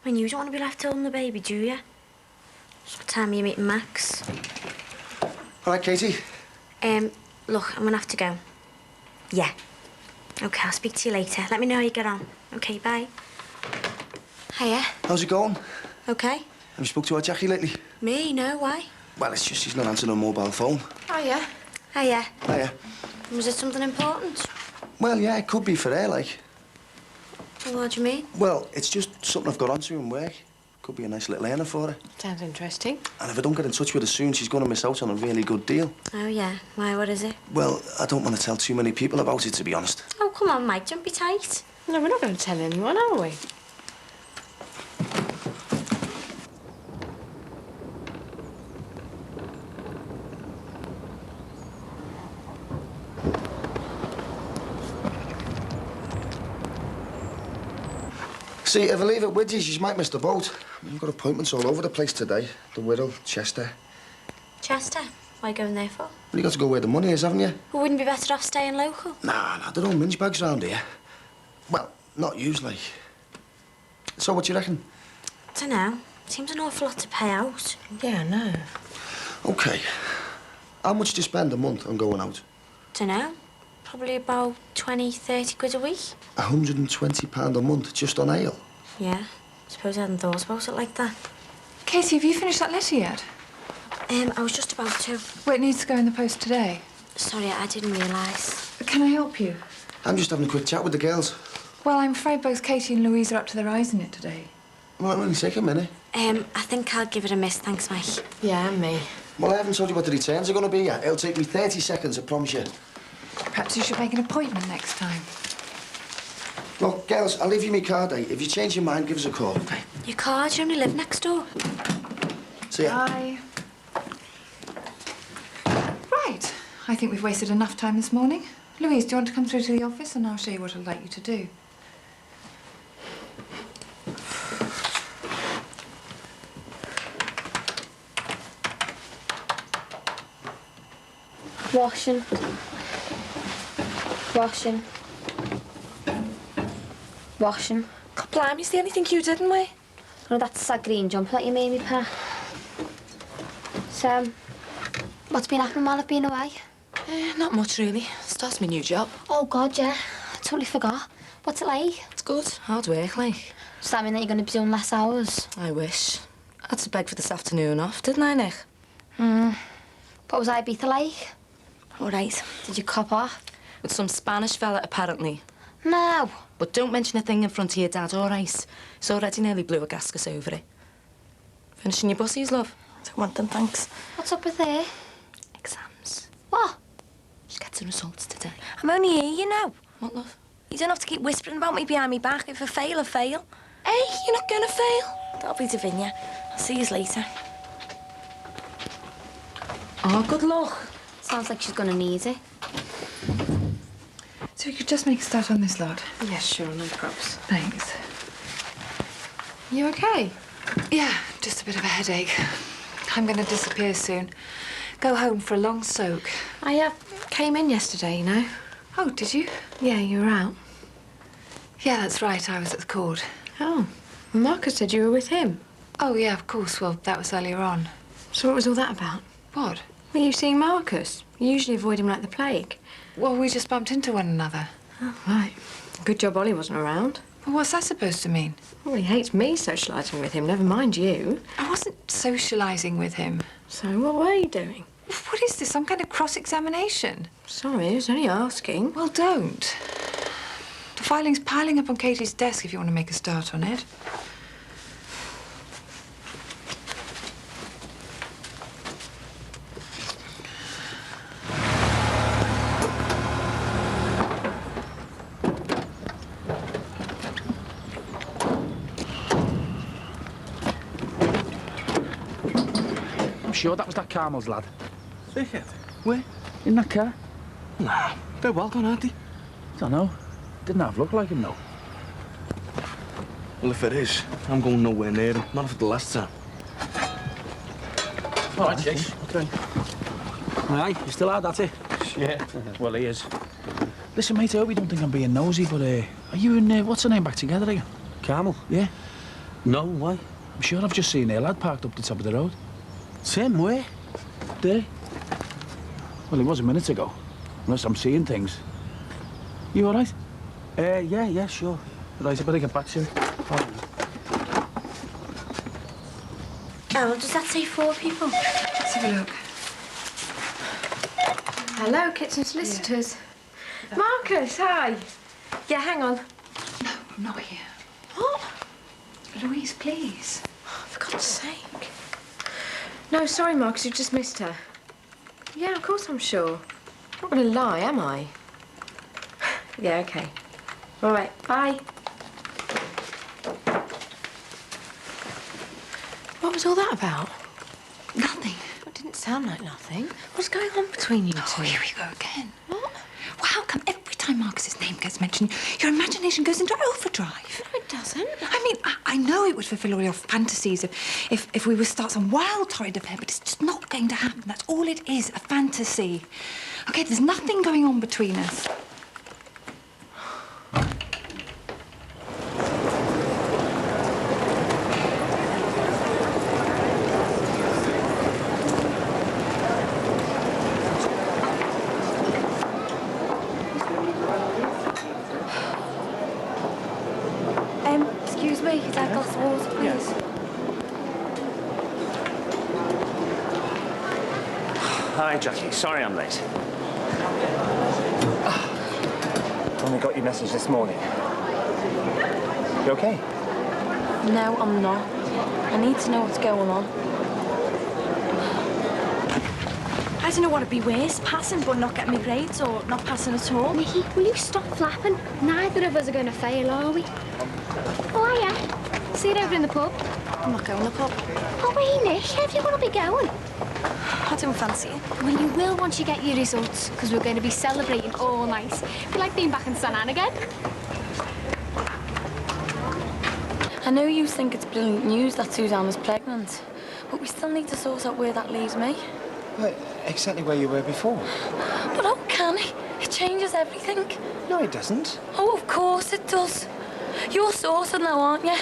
I mean, you don't want to be left holding the baby, do you? So what time are you meeting Max? All right, Katie. Look, I'm gonna have to go. Yeah. Okay, I'll speak to you later. Let me know how you get on. Okay, bye. Hiya. How's it going? Okay. Have you spoke to our Jackie lately? Me? No, why? Well, it's just she's not answering her mobile phone. Hiya. Hiya. Hiya. Was it something important? Well, yeah, it could be for her, like. Well, what do you mean? Well, it's just something I've got onto in work. Could be a nice little earner for her. Sounds interesting. And if I don't get in touch with her soon, she's going to miss out on a really good deal. Oh, yeah. Why, what is it? Well, I don't want to tell too many people about it, to be honest. Oh, come on, Mike, don't be tight. No, we're not going to tell anyone, are we? See, if I leave it with you, she might miss the boat. I've got appointments all over the place today. The Wirral, Chester. Chester? What are you going there for? Well, you got to go where the money is, haven't you? We wouldn't be better off staying local. Nah, they're all minge bags round here. Well, not usually. So what do you reckon? I don't know. Seems an awful lot to pay out. Yeah, I know. OK. How much do you spend a month on going out? Don't know. Probably about 20, 30 quid a week. £120 a month just on ale? Yeah. Suppose I hadn't thought about it like that. Katie, have you finished that letter yet? I was just about to. Well, it needs to go in the post today. Sorry, I didn't realise. Can I help you? I'm just having a quick chat with the girls. Well, I'm afraid both Katie and Louise are up to their eyes in it today. Well, it'll only take a minute. I think I'll give it a miss, thanks, Mike. Yeah, and me. Well, I haven't told you what the returns are going to be yet. It'll take me 30 seconds, I promise you. Perhaps you should make an appointment next time. Look, girls, I'll leave you my card, eh? If you change your mind, give us a call. Okay. Your card? You only live next door. See ya. Bye. Right. I think we've wasted enough time this morning. Louise, do you want to come through to the office and I'll show you what I'd like you to do? Washing. Washing. Washing. God, blimey, is the only thing you didn't we? Oh, that's that green jumper that you made me, Pa. So, what's been happening while I've been away? Not much, really. Starts my new job. Oh, God, yeah. I totally forgot. What's it like? It's good. Hard work, like. Does that mean that you're going to be doing less hours? I wish. I had to beg for this afternoon off, didn't I, Nick? What was Ibiza like? All right. Did you cop off? With some Spanish fella, apparently. No. But don't mention a thing in front of your dad, all right? He's already nearly blew a gasket over it. Finishing your bussies, love? Don't want them, thanks. What's up with her? Exams. What? She gets the results today. I'm only here, you know. What, love? You don't have to keep whispering about me behind me back. If I fail, I fail. Hey, you're not gonna fail. That'll be Davinia. I'll see you later. Oh, good luck. Sounds like she's going to need it. So you could just make a start on this lot. Yeah, sure, no props. Thanks. You okay? Yeah, just a bit of a headache. I'm going to disappear soon. Go home for a long soak. I came in yesterday, you know. Oh, did you? Yeah, you were out. Yeah, that's right. I was at the court. Oh, well, Marcus said you were with him. Oh, yeah, of course. Well, that was earlier on. So what was all that about? What? Were you seeing Marcus? You usually avoid him like the plague. Well, we just bumped into one another. Oh, right. Good job Ollie wasn't around. Well, what's that supposed to mean? Well, he hates me socialising with him, never mind you. I wasn't socialising with him. So what were you doing? What is this, some kind of cross-examination? Sorry, I was only asking. Well, don't. The filing's piling up on Katie's desk if you want to make a start on it. I'm sure that was that Carmel's lad. Dickhead? Where? In that car? Nah, they're well gone, aren't they? Don't know. Didn't have look like him, though. Well, if it is, I'm going nowhere near him. Not for the last time. All right, Chase. Okay. Aye, you still out at it? Yeah. Well, he is. Listen, mate, I hope you don't think I'm being nosy, but are you and what's her name back together again? Carmel? Yeah. No, why? I'm sure I've just seen their lad parked up the top of the road. Same way? There. Well, it was a minute ago. Unless I'm seeing things. You all right? Yeah, sure. Right, I better get back soon. Oh, does that say 4 people? Let's have a look. Hello, kitchen solicitors. Yeah. Marcus, hi. Yeah, hang on. No, I'm not here. What? Louise, please. Oh, for God's sake. No, sorry, Marcus, you just missed her. Yeah, of course I'm sure. I'm not going to lie, am I? Yeah, OK. All right, bye. What was all that about? Nothing. It didn't sound like nothing. What's going on between you two? Oh, here we go again. What? Well, how come every time Marcus's name gets mentioned, your imagination goes into overdrive? No, it doesn't. I mean, I know it would fulfill all your fantasies if we were to start some wild, torrid affair, but it's just not going to happen. That's all it is, a fantasy. OK, there's nothing going on between us. Excuse me, is that glass of water, please? Hi, Jackie. Sorry I'm late. Only got your message this morning. You okay? No, I'm not. I need to know what's going on. I don't know what would be worse, passing but not getting my grades or not passing at all. Nikki, will you stop flapping? Neither of us are going to fail, are we? Oh, yeah. See you over in the pub. I'm not going to the pub. Oh, hey, Nick, how do you want to be going? I don't fancy it. Well, you will once you get your results, because we're going to be celebrating all night. It'd be like being back in St Anne again. I know you think it's brilliant news that Susanna's pregnant, but we still need to sort out where that leaves me. Well, exactly where you were before. But how can it? It changes everything. No, it doesn't. Oh, of course it does. You're sorted now, aren't you?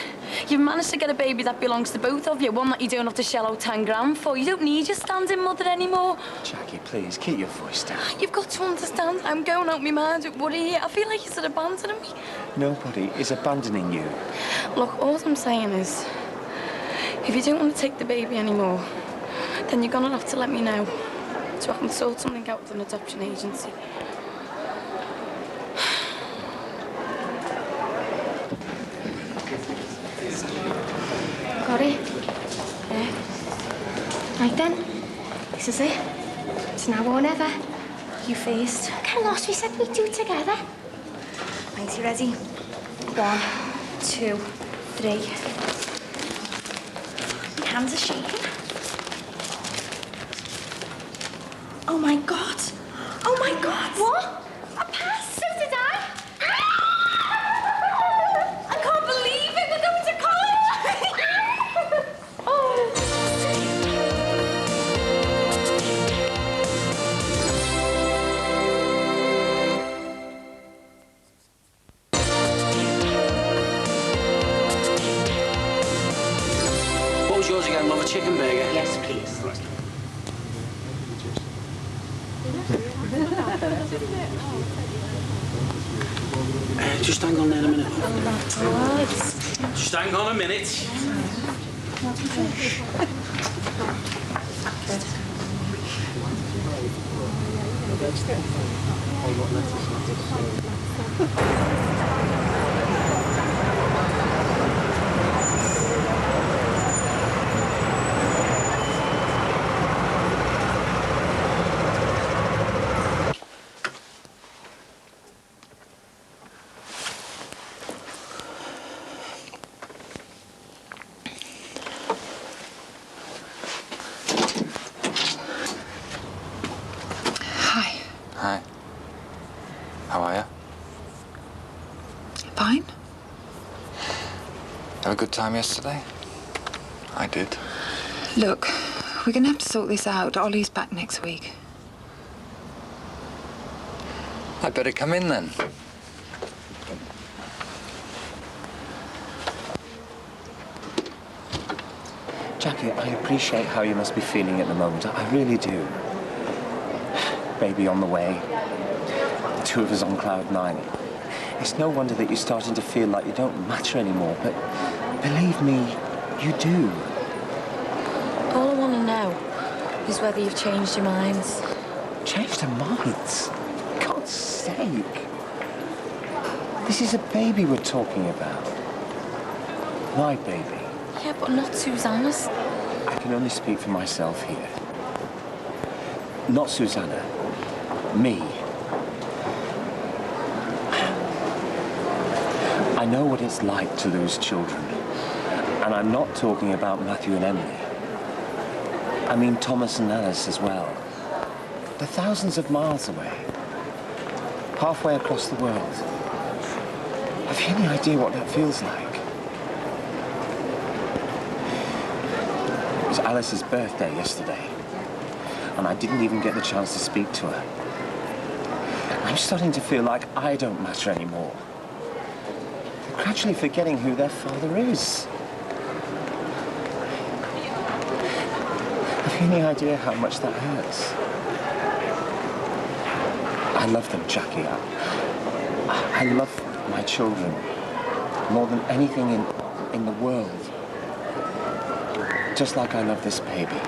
You've managed to get a baby that belongs to both of you, one that you don't have to shell out 10 grand for. You don't need your standing mother anymore. Jackie, please, keep your voice down. You've got to understand, I'm going out my mind with Woody here. I feel like he's abandoning me. Nobody is abandoning you. Look, all I'm saying is, if you don't want to take the baby anymore, then you're gonna have to let me know, so I can sort something out with an adoption agency. Got it? Yeah. Right then. This is it. It's now or never. You first. Carlos, we said we'd do it together. Right, you ready? 1, 2, 3. My hands are shaking. Oh my God! Oh my God! What? I passed, so did I. I can't believe it! We're going to college! Oh. What was yours again, love? A chicken burger? Yes, please. Just hang on there a minute. Just hang on a minute. Hi. How are you? Fine. Have a good time yesterday? I did. Look, we're going to have to sort this out. Ollie's back next week. I'd better come in then. Jackie, I appreciate how you must be feeling at the moment. I really do. Baby on the way. The two of us on cloud 9. It's no wonder that you're starting to feel like you don't matter anymore, but believe me, you do. All I want to know is whether you've changed your minds. Changed our minds? God's sake. This is a baby we're talking about. My baby. Yeah, but not Susanna's. I can only speak for myself here. Not Susanna. Me. I know what it's like to lose children. And I'm not talking about Matthew and Emily. I mean Thomas and Alice as well. They're thousands of miles away. Halfway across the world. Have you any idea what that feels like? It was Alice's birthday yesterday. And I didn't even get the chance to speak to her. I'm starting to feel like I don't matter anymore. They're gradually forgetting who their father is. Have you any idea how much that hurts? I love them, Jackie. I love my children more than anything in the world. Just like I love this baby.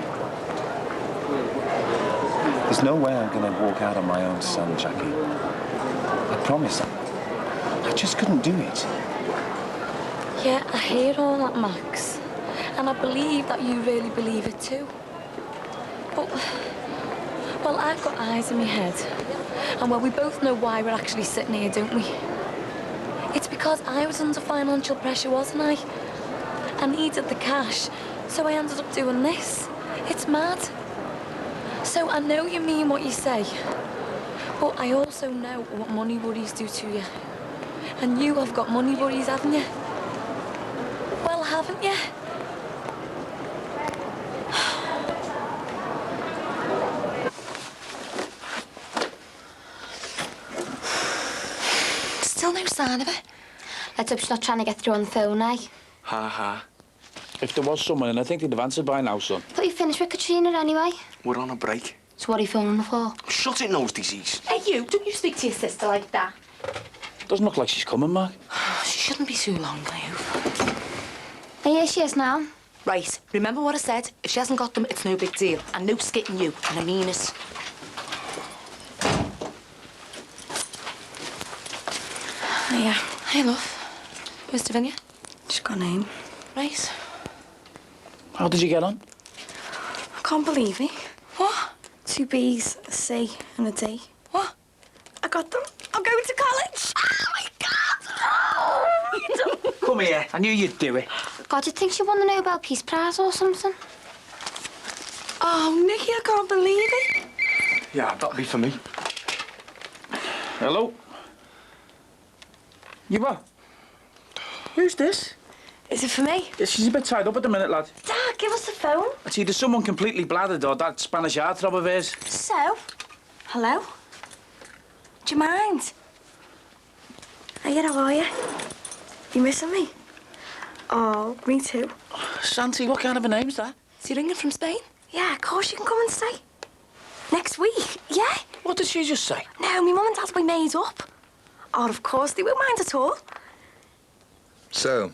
There's no way I'm going to walk out on my own son, Jackie. promise. I just couldn't do it. Yeah, I hear all that, Max. And I believe that you really believe it too. But, well, I've got eyes in my head. And well, we both know why we're actually sitting here, don't we? It's because I was under financial pressure, wasn't I? I needed the cash, so I ended up doing this. It's mad. So I know you mean what you say, but I also know what money worries do to you. And you have got money worries, haven't you? Well, haven't you? Still no sign of her. Let's hope she's not trying to get through on the phone, eh? Ha ha. If there was someone in, I think they'd have answered by now, son. Thought you finished with Katrina anyway. We're on a break. So what are you phoning her for? Shut it, nose disease. Hey, you, don't you speak to your sister like that. Doesn't look like she's coming, Mark. She shouldn't be too long, I hope. Hey, here she is now. Right, remember what I said? If she hasn't got them, it's no big deal. And no skitting you, and I mean it. Hiya. Hey, love. Where's Davinia? She's gone home. Right. How did you get on? I can't believe it. What? 2 B's, a C and a D. What? I got them. I'm going to college. Oh, my God. Come here. I knew you'd do it. God, do you think she won the Nobel Peace Prize or something? Oh, Nicky, I can't believe it. Yeah, that'll be for me. Hello? You what? Who's this? Is it for me? Yeah, she's a bit tied up at the minute, lad. Dad, give us the phone. It's either someone completely bladdered or that Spanish heartthrob of hers. So? Hello? Do you mind? Hiya, how are you? You missing me? Oh, me too. Santi, what kind of a name's that? Is he ringing from Spain? Yeah, of course you can come and stay. Next week, yeah? What did she just say? No, my mum and dad's been made up. Oh, of course, they won't mind at all. So,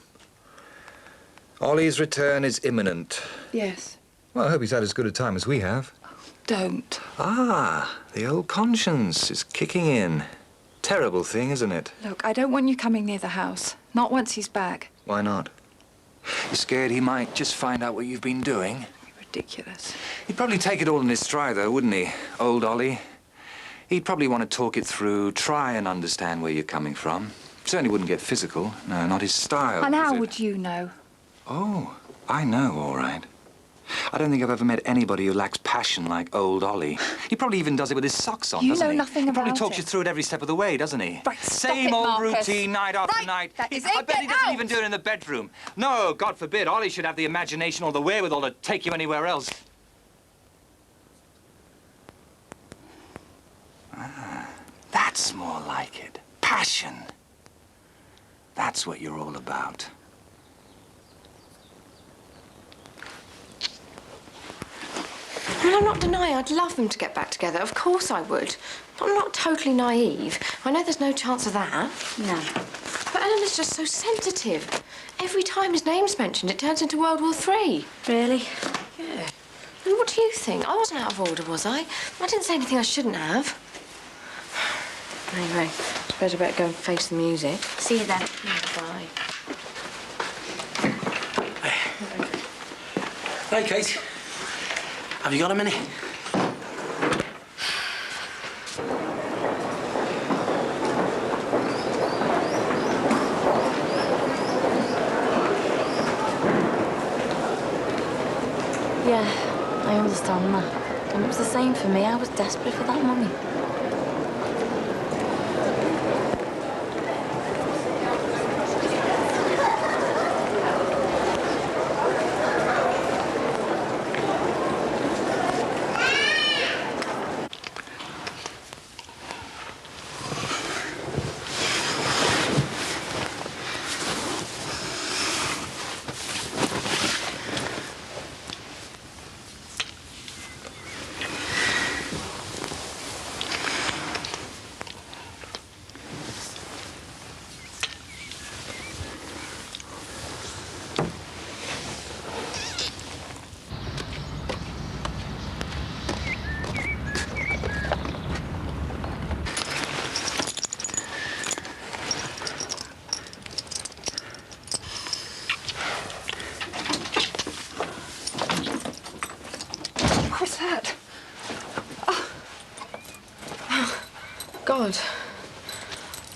Ollie's return is imminent. Yes. Well, I hope he's had as good a time as we have. Don't. Ah, the old conscience is kicking in. Terrible thing, isn't it? Look, I don't want you coming near the house. Not once he's back. Why not? You're scared he might just find out what you've been doing? Ridiculous. He'd probably take it all in his stride, though, wouldn't he? Old Ollie. He'd probably want to talk it through, try and understand where you're coming from. Certainly wouldn't get physical. No, not his style. And how is it? would you know? Oh, I know, all right. I don't think I've ever met anybody who lacks passion like old Ollie. He probably even does it with his socks on, You doesn't know he? nothing He probably about talks you it. through it every step of the way, doesn't he? Right, stop Same it, old Marcus. routine, night after Right, night. that is I it, bet he get doesn't out. even do it in the bedroom. No, God forbid. Ollie should have the imagination or the wherewithal to take you anywhere else. Ah, that's more like it. Passion. That's what you're all about. Well, I'm not denying I'd love them to get back together. Of course I would. I'm not totally naive. I know there's no chance of that. No. But Eleanor's just so sensitive. Every time his name's mentioned, it turns into World War III. Really? Yeah. And what do you think? I wasn't out of order, was I? I didn't say anything I shouldn't have. Anyway, I suppose I better go and face the music. See you then. Bye. Hey, Kate. Have you got a minute? Yeah, I understand that. And it was the same for me. I was desperate for that money.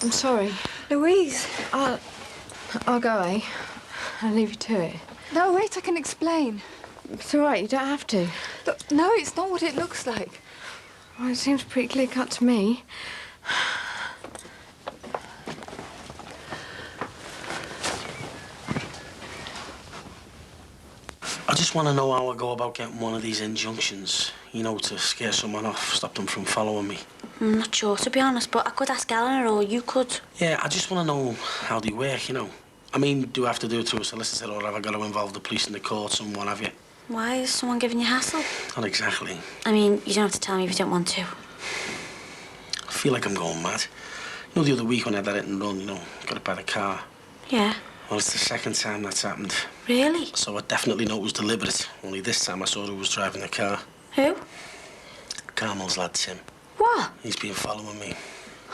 I'm sorry. Louise! I'll go, eh? I'll leave you to it. No, wait, I can explain. It's all right, you don't have to. Look, no, it's not what it looks like. Well, it seems pretty clear-cut to me. I just want to know how I go about getting one of these injunctions, you know, to scare someone off, stop them from following me. I'm not sure, to be honest, but I could ask Eleanor, or you could. Yeah, I just want to know how they work, you know. I mean, do I have to do it through a solicitor, or have I got to involve the police and the courts and what have you? Why is someone giving you hassle? Not exactly. I mean, you don't have to tell me if you don't want to. I feel like I'm going mad. You know, the other week when I had that hit and run, you know, got it by the car. Yeah. Well, it's the second time that's happened. Really? So I definitely know it was deliberate. Only this time I saw who was driving the car. Who? Carmel's lad, Tim. What? He's been following me.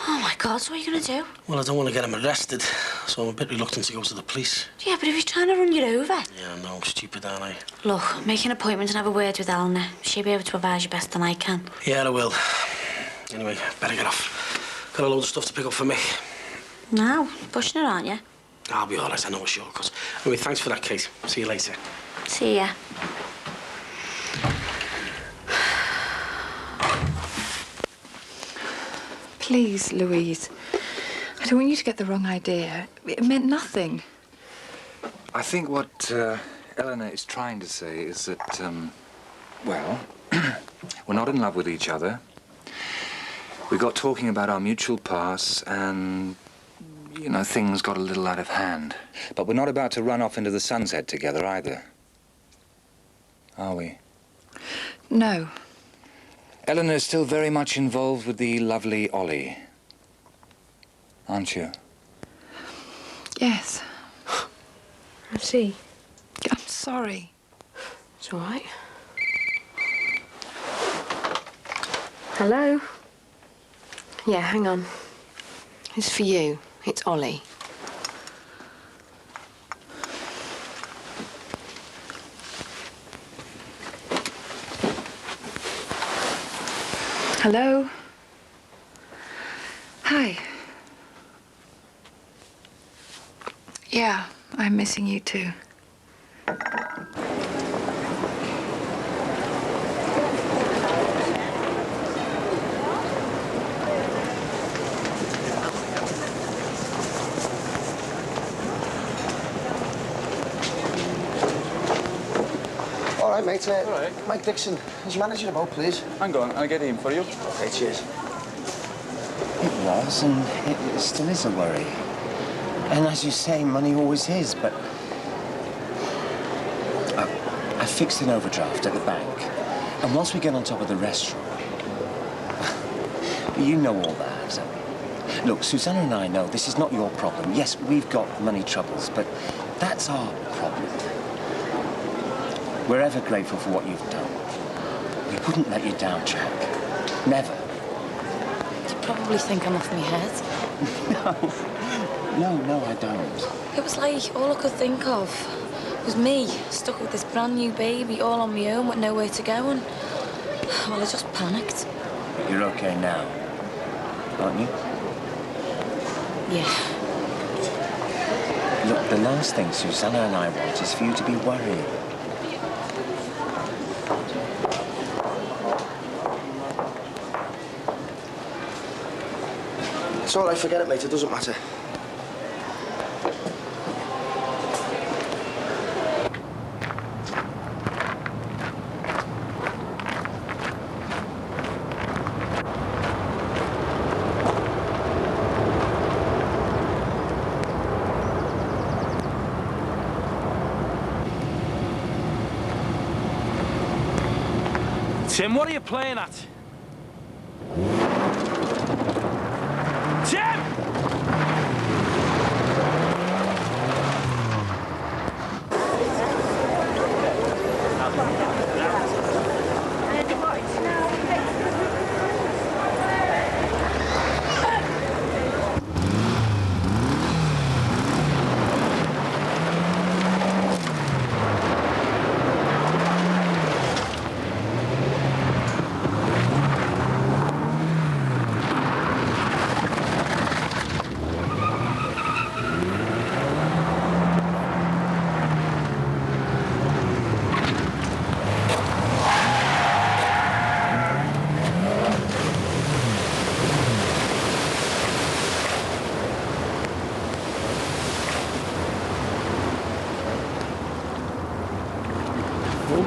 Oh, my God, so what are you going to do? Well, I don't want to get him arrested, so I'm a bit reluctant to go to the police. Yeah, but if he's trying to run you over... Yeah, I know. Stupid, aren't I? Look, make an appointment and have a word with Eleanor. She'll be able to advise you best than I can. Yeah, I will. Anyway, better get off. Got a load of stuff to pick up for me. Now, pushing it, aren't you? I'll be all right. I know a shortcut. Anyway, thanks for that, Kate. See you later. See ya. Please, Louise. I don't want you to get the wrong idea. It meant nothing. I think what Eleanor is trying to say is that, well, we're not in love with each other. We got talking about our mutual pasts and, you know, things got a little out of hand. But we're not about to run off into the sunset together either. Are we? No. Eleanor is still very much involved with the lovely Ollie. Aren't you? Yes. I see. I'm sorry. It's all right. Hello? Yeah, hang on. It's for you. It's Ollie. Hello? Hi. Yeah, I'm missing you too. All right, mate. All right. Mike Dixon, is manager about, please? Hang on, I'll get him for you. Okay, cheers. It was, and it still is a worry. And as you say, money always is, but... I fixed an overdraft at the bank, and once we get on top of the restaurant... you know all that. Look, Susanna and I know this is not your problem. Yes, we've got money troubles, but that's our problem. We're ever grateful for what you've done. We wouldn't let you down, Jack. Never. You probably think I'm off my head. No, I don't. It was like all I could think of was me, stuck with this brand new baby, all on my own with nowhere to go, and... well, I just panicked. But you're okay now, aren't you? Yeah. Look, the last thing Susanna and I want is for you to be worrying. It's all right, forget it, mate. It doesn't matter. Tim, what are you playing at? Tim!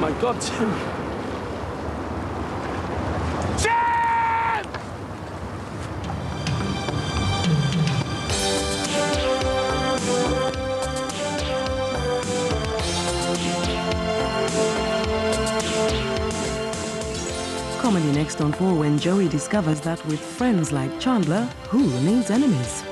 my God, Tim. Comedy next on 4 when Joey discovers that with friends like Chandler, who needs enemies?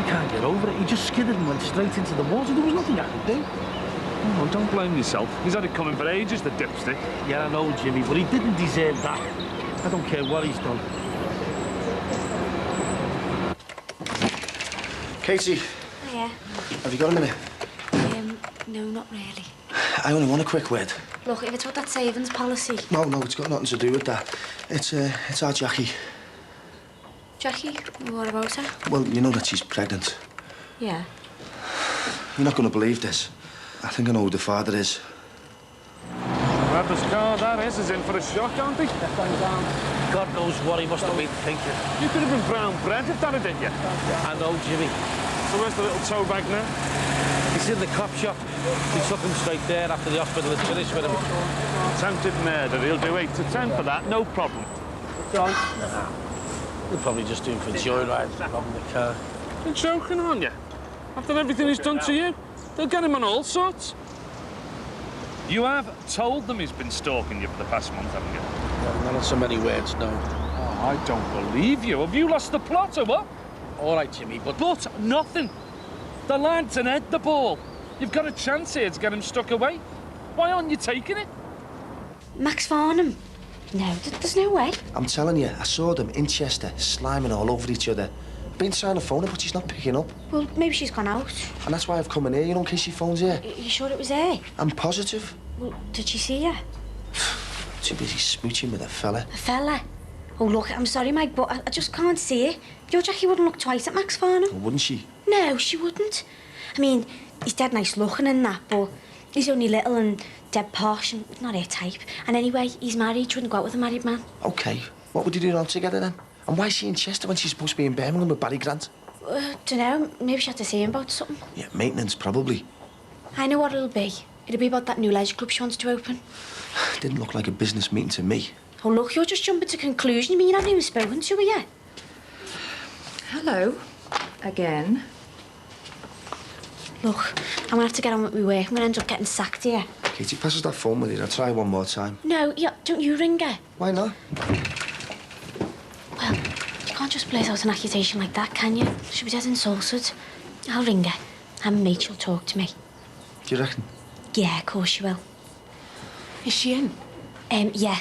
Can't get over it. He just skidded and went straight into the water. There was nothing I could do. Oh, don't blame yourself. He's had it coming for ages, the dipstick. Yeah, I know, Jimmy, but he didn't deserve that. I don't care what he's done. Katie. Yeah. Have you got a minute? No, not really. I only want a quick word. Look, if it's what that savings policy... No, it's got nothing to do with that. It's our Jackie. Jackie, what about her? Well, you know that she's pregnant. Yeah. You're not going to believe this. I think I know who the father is. Rapper's car, that is in for a shock, aren't he? God knows what he must have been thinking. You could have been brown bread if that had did you. I know, Jimmy. So where's the little tow bag now? He's in the cop shop. We took him straight there after the hospital had finished with him. Attempted murder. He'll do 8 to 10 for that, no problem. John? Nah. He'll probably just do him for joyride, robbing the car. You're joking, aren't you? After everything he's done to you, they'll get him on all sorts. You have told them he's been stalking you for the past month, haven't you? Well, not so many words, no. Oh, I don't believe you. Have you lost the plot or what? All right, Jimmy, but... But nothing. The lad's an head the ball. You've got a chance here to get him stuck away. Why aren't you taking it? Max Farnham? No, there's no way. I'm telling you, I saw them in Chester, sliming all over each other. I've been trying to phone her, but she's not picking up. Well, maybe she's gone out. And that's why I've come in here, you know, in case she phones here. You sure it was her? I'm positive. Well, did she see her? Too busy smooching with a fella. A fella? Oh, look, I'm sorry, Mike, but I just can't see it. Your Jackie wouldn't look twice at Max Farnham. Well, wouldn't she? No, she wouldn't. I mean, he's dead nice looking and that, but he's only little and dead posh and not her type. And anyway, he's married. She wouldn't go out with a married man. OK. What would you do all together then? And why is she in Chester when she's supposed to be in Birmingham with Barry Grant? Dunno. Maybe she had to see him about something. Yeah, maintenance, probably. I know what it'll be. It'll be about that new leisure club she wants to open. Didn't look like a business meeting to me. Oh, look, you're just jumping to conclusions. You mean you haven't even spoken to her yet? Hello. Again. Look, I'm going to have to get on with my work. I'm going to end up getting sacked here. Katie, pass us that phone with you. I'll try one more time. No, yeah, don't you ring her. Why not? Well, you can't just blaze out an accusation like that, can you? She'll be dead insulted. I'll ring her. And mate, she'll talk to me. Do you reckon? Yeah, of course she will. Is she in? Yeah.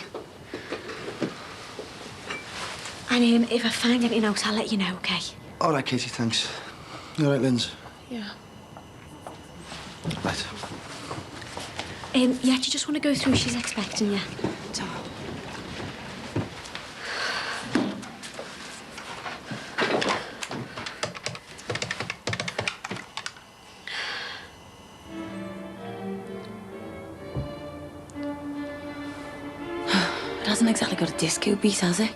And if I find anything else, I'll let you know, OK? All right, Katie, thanks. You all right, Linz? Yeah. Right. Yeah, do you just want to go through? She's expecting you. So. It hasn't exactly got a disco beat, has it?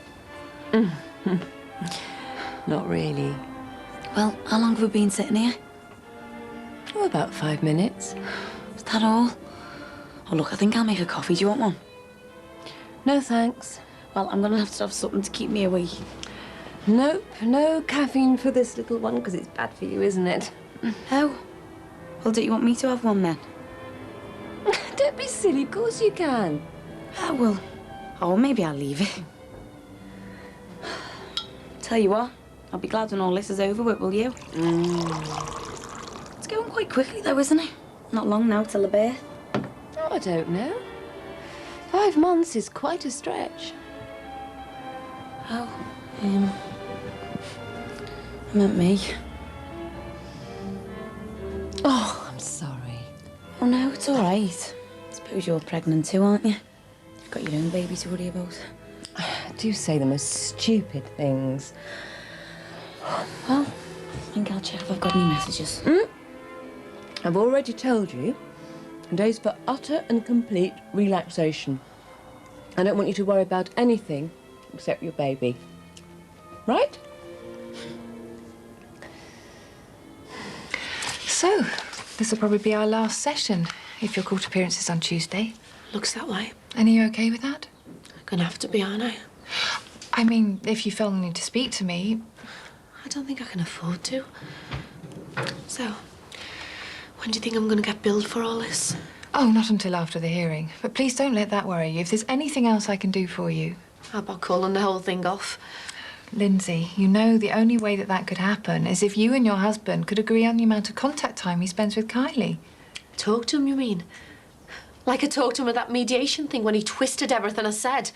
Not really. Well, how long have we been sitting here? Oh, about 5 minutes. Is that all? Oh, look, I think I'll make a coffee. Do you want one? No, thanks. Well, I'm going to have something to keep me awake. Nope, no caffeine for this little one, because it's bad for you, isn't it? Oh. Well, do you want me to have one then? Don't be silly, of course you can. Oh, well. Oh, maybe I'll leave it. Tell you what, I'll be glad when all this is over with, will you? It's going quite quickly, though, isn't it? Not long now till the birth. Oh, I don't know. 5 months is quite a stretch. Oh, I meant me. Oh, I'm sorry. Oh, no, it's all right. I suppose you're pregnant too, aren't you? You've got your own baby to worry about. Do say the most stupid things. Well, I think I'll check if I've got any messages. I've already told you. Days for utter and complete relaxation. I don't want you to worry about anything except your baby. Right? So, this will probably be our last session, if your court appearance is on Tuesday. Looks that way. And are you okay with that? Gonna have to be, aren't I? I mean, if you feel the need to speak to me. I don't think I can afford to. So, when do you think I'm gonna get billed for all this? Oh, not until after the hearing. But please don't let that worry you. If there's anything else I can do for you. How about calling the whole thing off? Lindsay, you know the only way that could happen is if you and your husband could agree on the amount of contact time he spends with Kylie. Talk to him, you mean? Like I talked to him at that mediation thing when he twisted everything I said.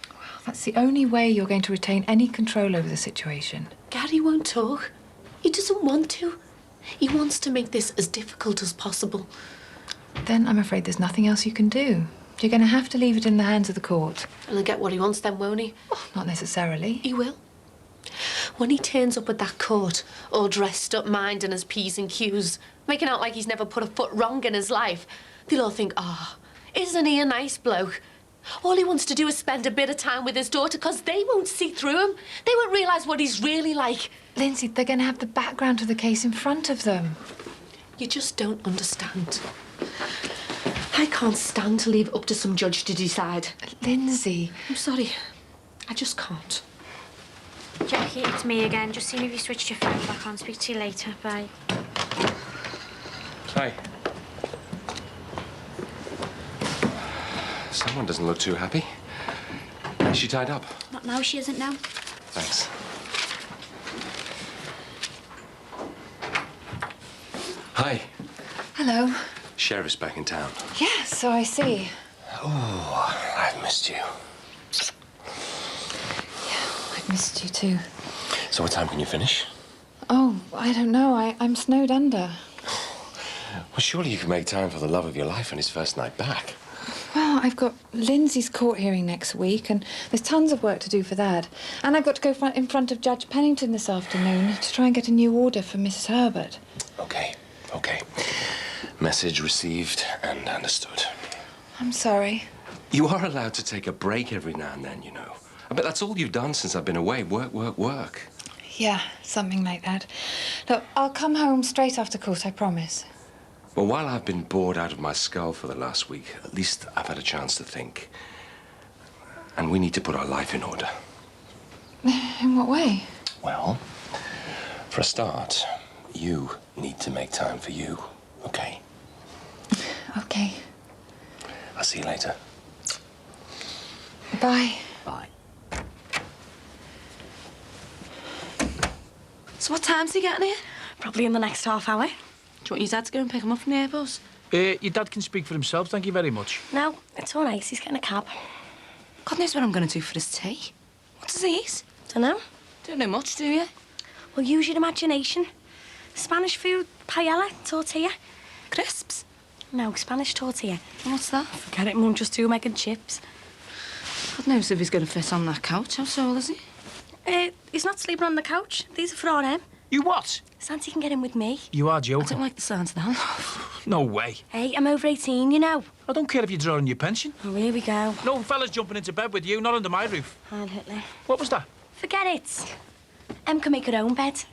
Well, that's the only way you're going to retain any control over the situation. Gary won't talk. He doesn't want to. He wants to make this as difficult as possible. Then I'm afraid there's nothing else you can do. You're going to have to leave it in the hands of the court. And he'll get what he wants then, won't he? Oh, not necessarily. He will. When he turns up at that court, all dressed up, minding his P's and Q's, making out like he's never put a foot wrong in his life, they'll all think, isn't he a nice bloke? All he wants to do is spend a bit of time with his daughter because they won't see through him. They won't realise what he's really like. Lindsay, they're going to have the background to the case in front of them. You just don't understand. I can't stand to leave it up to some judge to decide. Lindsay. I'm sorry. I just can't. Jackie, it's me again. Just seeing if you switched your phone back on. Speak to you later. Bye. Hi. Someone doesn't look too happy. Is she tied up? Not now, she isn't now. Thanks. Hi. Hello. Sheriff's back in town. Yes, so I see. Oh, I've missed you. I've missed you too. So what time can you finish? Oh, I don't know. I'm snowed under. Well, surely you can make time for the love of your life on his first night back. Well, I've got Lindsay's court hearing next week, and there's tons of work to do for that. And I've got to go in front of Judge Pennington this afternoon to try and get a new order for Mrs. Herbert. Okay. Message received and understood. I'm sorry. You are allowed to take a break every now and then, you know. But that's all you've done since I've been away. Work. Yeah, something like that. Look, I'll come home straight after court, I promise. Well, while I've been bored out of my skull for the last week, at least I've had a chance to think. And we need to put our life in order. In what way? Well, for a start, you need to make time for you, okay? Okay. I'll see you later. Bye. Bye. So what time's he getting here? Probably in the next half hour. Do you want your dad to go and pick him up from the airport? Your dad can speak for himself, thank you very much. No, it's all right. He's getting a cab. God knows what I'm going to do for his tea. What does he eat? Dunno. Don't know much, do you? Well, use your imagination. Spanish food, paella, tortilla. Crisps? No, Spanish tortilla. What's that? Forget it, Mum. Just 2 egg and chips. God knows if he's going to fit on that couch. How tall is he? He's not sleeping on the couch. These are for him. You what? Santi can get in with me. You are I joking. don't like the sound of that. No way. Hey, I'm over 18, you know. I don't care if you're drawing your pension. Oh, here we go. No fella's jumping into bed with you, not under my roof. Heil Hitler. What was that? Forget it. Em can make her own bed.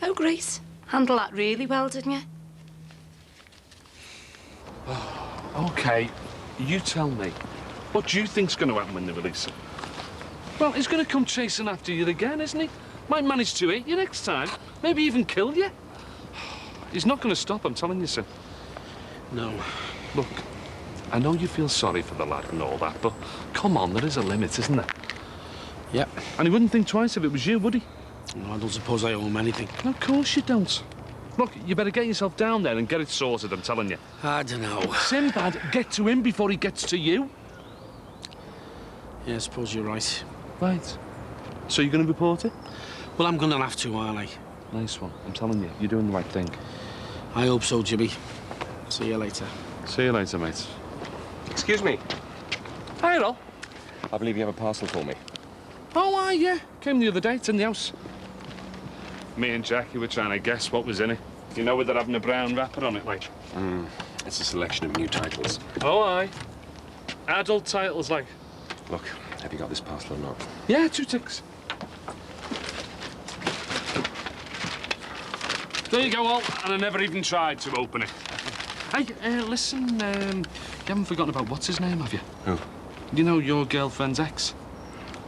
Oh, great. Handle that really well, didn't you? OK, you tell me. What do you think's going to happen when they release him? Well, he's going to come chasing after you again, isn't he? Might manage to hit you next time. Maybe even kill you. He's not going to stop, I'm telling you, sir. No. Look, I know you feel sorry for the lad and all that, but come on, there is a limit, isn't there? Yep. And he wouldn't think twice if it was you, would he? No, I don't suppose I owe him anything. Of course you don't. Look, you better get yourself down there and get it sorted, I'm telling you. I don't know. Sinbad, get to him before he gets to you. Yeah, I suppose you're right. Right. So you're going to report it? Well, I'm going to have to, aren't I? Nice one. I'm telling you, you're doing the right thing. I hope so, Jimmy. See you later. See you later, mate. Excuse me. Hi, Errol. I believe you have a parcel for me. Oh, yeah. Came the other day. It's in the house. Me and Jackie were trying to guess what was in it. You know, with it having a brown wrapper on it, like. It's a selection of new titles. Oh, aye. Adult titles, like. Look, have you got this parcel or not? Yeah, 2 ticks. There you go, Al. And I never even tried to open it. Hey, listen, you haven't forgotten about what's his name, have you? Who? You know, your girlfriend's ex.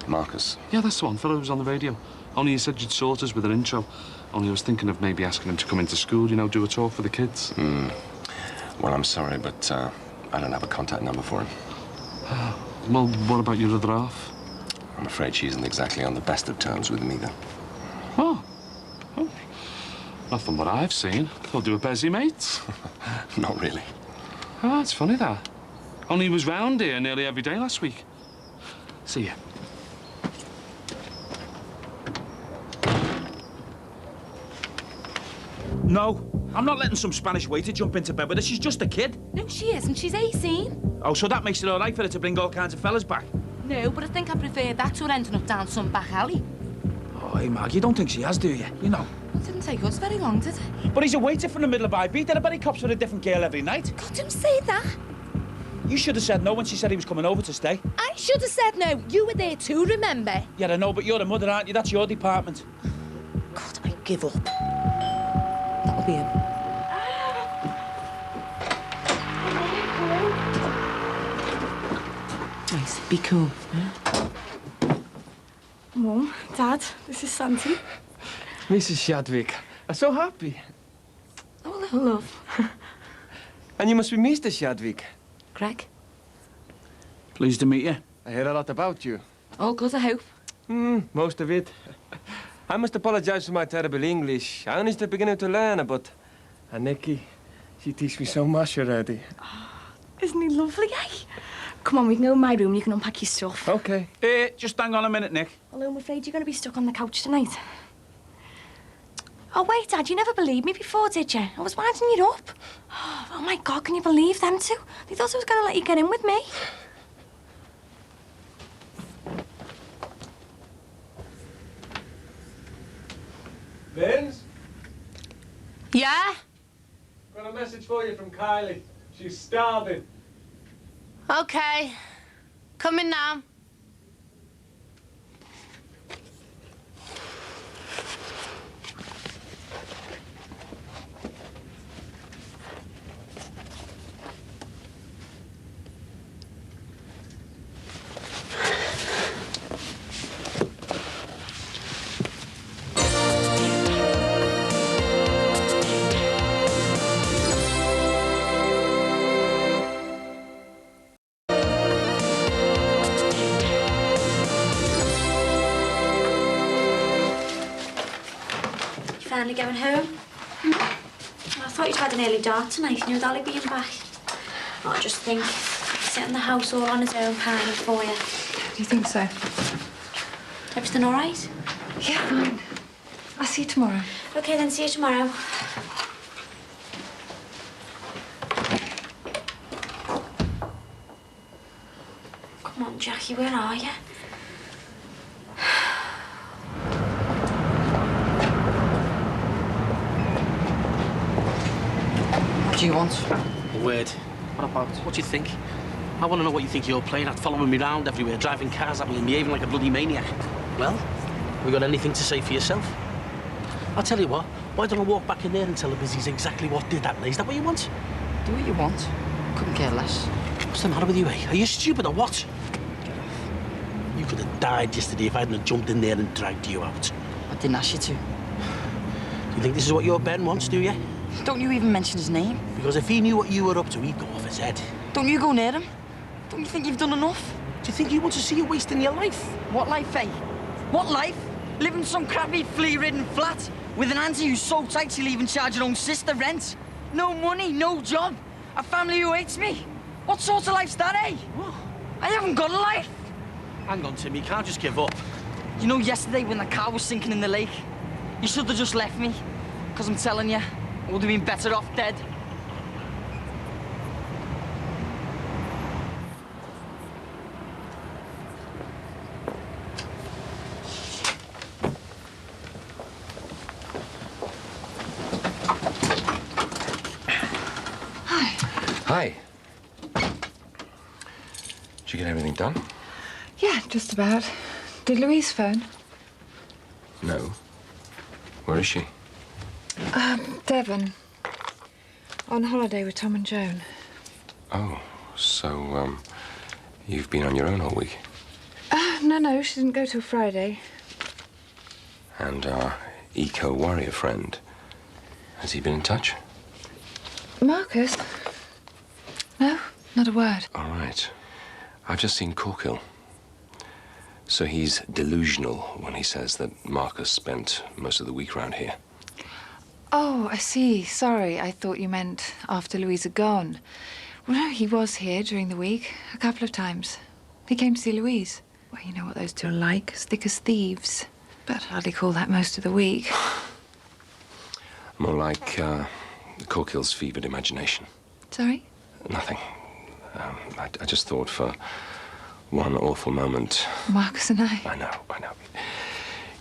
Marcus. Yeah, that's the one. Fellow who was on the radio. Only you said you'd sort us with an intro. Only I was thinking of maybe asking him to come into school, you know, do a talk for the kids. Well, I'm sorry, but I don't have a contact number for him. Well, what about your other half? I'm afraid she isn't exactly on the best of terms with him either. Oh. Not from what I've seen. They'll do a busy mates. Not really. Oh, it's funny, that. Only he was round here nearly every day last week. See ya. No, I'm not letting some Spanish waiter jump into bed with her. She's just a kid. No, she isn't. She's 18. Oh, so that makes it all right for her to bring all kinds of fellas back? No, but I think I prefer that to her ending up down some back alley. Oh, hey, Mark, you don't think she has, do you? You know. It didn't take us very long, did it? But he's a waiter from the middle of IB. Then I bet he cops with a different girl every night. God, don't say that. You should have said no when she said he was coming over to stay. I should have said no. You were there too, remember? Yeah, I know, but you're a mother, aren't you? That's your department. God, I give up. That'll be him. Nice, be cool. Yeah? Mum, Dad, this is Santi. Mrs. Shadwick, I'm so happy. Oh, little love. And you must be Mr. Shadwick. Greg. Pleased to meet you. I hear a lot about you. All good, I hope. Most of it. I must apologize for my terrible English. I only just beginning to learn, but Anneki, she teaches me so much already. Oh, isn't he lovely, eh? Come on, we can go in my room. You can unpack your stuff. Okay. Just hang on a minute, Nick. Although I'm afraid you're going to be stuck on the couch tonight. Oh, wait, Dad, you never believed me before, did you? I was winding you up. Oh, my God, can you believe them two? They thought I was going to let you get in with me. Vince? Yeah? Got a message for you from Kylie. She's starving. Okay. Coming now. Finally going home? I thought you'd had an early dart tonight, you know, Dolly being back. Oh, I just think, sit in the house all on its own, pining for you. Do you think so? Everything all right? Yeah, fine. I'll see you tomorrow. OK, then see you tomorrow. Come on, Jackie, where are you? What do you want? A word. What about? What do you think? I want to know what you think you're playing at, following me round everywhere, driving cars at me and behaving like a bloody maniac. Well, have you got anything to say for yourself? I'll tell you what, why don't I walk back in there and tell the busies exactly what did that night? Is that what you want? Do what you want. Couldn't care less. What's the matter with you, eh? Are you stupid or what? You could have died yesterday if I hadn't have jumped in there and dragged you out. I didn't ask you to. You think this is what your Ben wants, do you? Don't you even mention his name. Because if he knew what you were up to, he'd go off his head. Don't you go near him. Don't you think you've done enough? Do you think he wants to see you wasting your life? What life, eh? What life? Living in some crappy, flea-ridden flat with an auntie who's so tight she'll even charge her own sister rent. No money, no job. A family who hates me. What sort of life's that, eh? What? I haven't got a life. Hang on, Tim, you can't just give up. You know, yesterday when the car was sinking in the lake, you should have just left me. Because I'm telling you, I would have been better off dead. Hi. Did you get everything done? Yeah, just about. Did Louise phone? No. Where is she? Devon. On holiday with Tom and Joan. Oh, so, you've been on your own all week? No, she didn't go till Friday. And our eco-warrior friend, has he been in touch? Marcus? No, not a word. All right. I've just seen Corkill. So he's delusional when he says that Marcus spent most of the week round here. Oh, I see. Sorry, I thought you meant after Louise had gone. Well, no, he was here during the week, a couple of times. He came to see Louise. Well, you know what those two are like, as thick as thieves. But I'd hardly call that most of the week. More like, Corkill's fevered imagination. Sorry? Nothing. I just thought for one awful moment... Marcus and I. I know.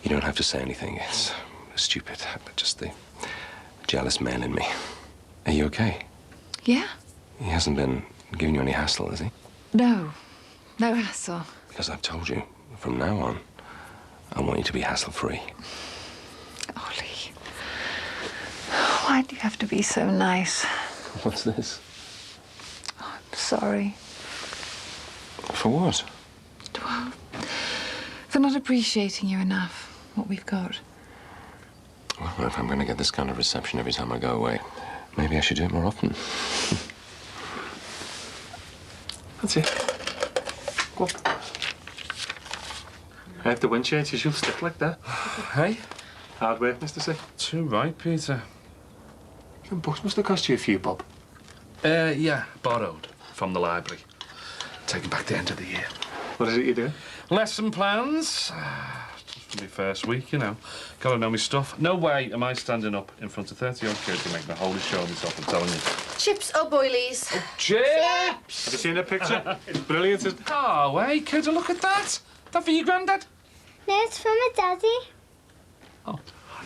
You don't have to say anything. It's stupid, but just the jealous male in me. Are you okay? Yeah? He hasn't been giving you any hassle, has he? No. No hassle. Because I've told you, from now on, I want you to be hassle-free. Ollie. Why do you have to be so nice? What's this? Oh, I'm sorry. For what? Well, for not appreciating you enough, what we've got. Well, if I'm going to get this kind of reception every time I go away, maybe I should do it more often. That's it. Go on. I have the wind change, you should stick like that. Hey? Hard work, Mr. C. Too right, Peter. Them books must have cost you a few, Bob. Yeah, borrowed from the library. Taken back the end of the year. What is it you're doing? Lesson plans. Just for my first week, you know. Gotta know my stuff. No way am I standing up in front of 30-odd kids and making a holy show of myself, I'm telling you. Chips or boilies? Oh, chips! Have you seen the picture? It's brilliant, isn't it? Oh, hey, kids, look at that. That for your granddad? No, it's for my daddy. Oh.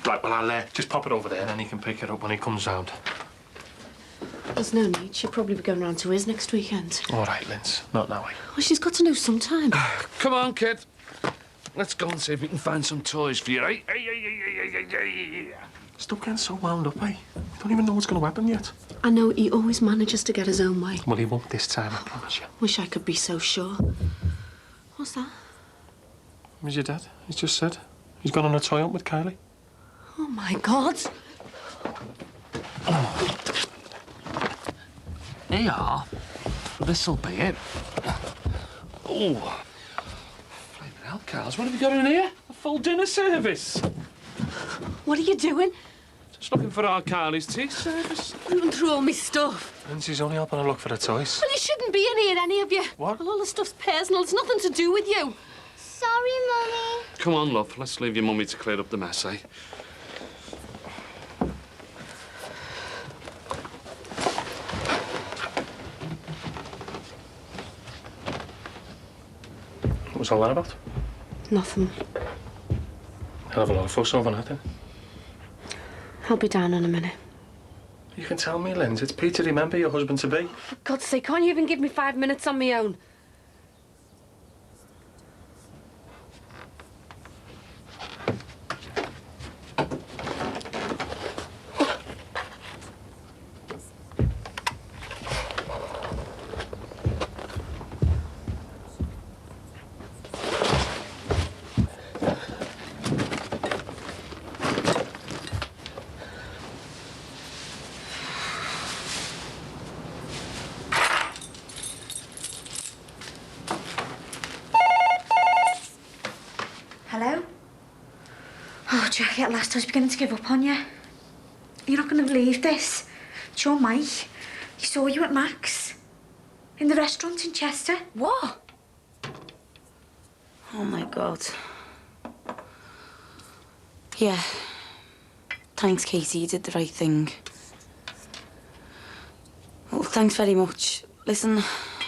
Right, well, I'll just pop it over there and then he can pick it up when he comes round. There's no need. She'll probably be going round to his next weekend. All right, Linz. Not now. Well, she's got to know sometime. Come on, kid. Let's go and see if we can find some toys for you, eh? Hey. Stop getting so wound up, eh? You don't even know what's going to happen yet. I know he always manages to get his own way. Well, he won't this time, I promise you. Wish I could be so sure. What's that? Where's your dad? He's just said. He's gone on a toy hunt with Kylie. Oh, my God. Here you are. This'll be it. Oh. Flaming hell, Carls, what have you got in here? A full dinner service. What are you doing? Just looking for our Kylie's tea service. Run through all my stuff. Lindsay's only helping her look for the toys. Well, you shouldn't be in here, any of you. What? Well, all the stuff's personal. It's nothing to do with you. Sorry, Mummy. Come on, love. Let's leave your mummy to clear up the mess, eh? What was all that about? Nothing. Hell of a lot of fuss over nothing. I'll be down in a minute. You can tell me, Linz. It's Peter, remember, your husband-to-be. For God's sake, can't you even give me 5 minutes on my own? Jackie, at last I was beginning to give up on you. You're not going to believe this. It's your Mike. He saw you at Mac's. In the restaurant in Chester. What? Oh, my God. Yeah. Thanks, Katie. You did the right thing. Well, thanks very much. Listen,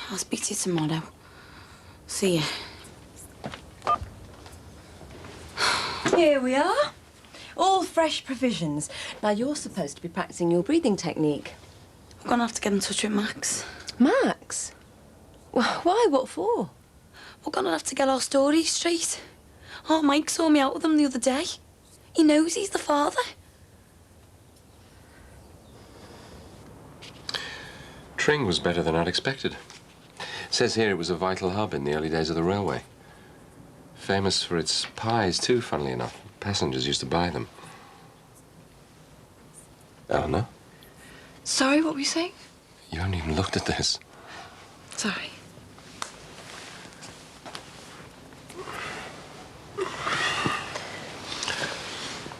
I'll speak to you tomorrow. See you. Here we are. All fresh provisions. Now, you're supposed to be practicing your breathing technique. I'm gonna have to get in touch with Max. Max? Why? What for? We're gonna have to get our stories straight. Oh, Mike saw me out with him the other day. He knows he's the father. Tring was better than I'd expected. Says here it was a vital hub in the early days of the railway. Famous for its pies, too, funnily enough. Passengers used to buy them. Eleanor, Sorry, what were you saying? you haven't even looked at this. Sorry.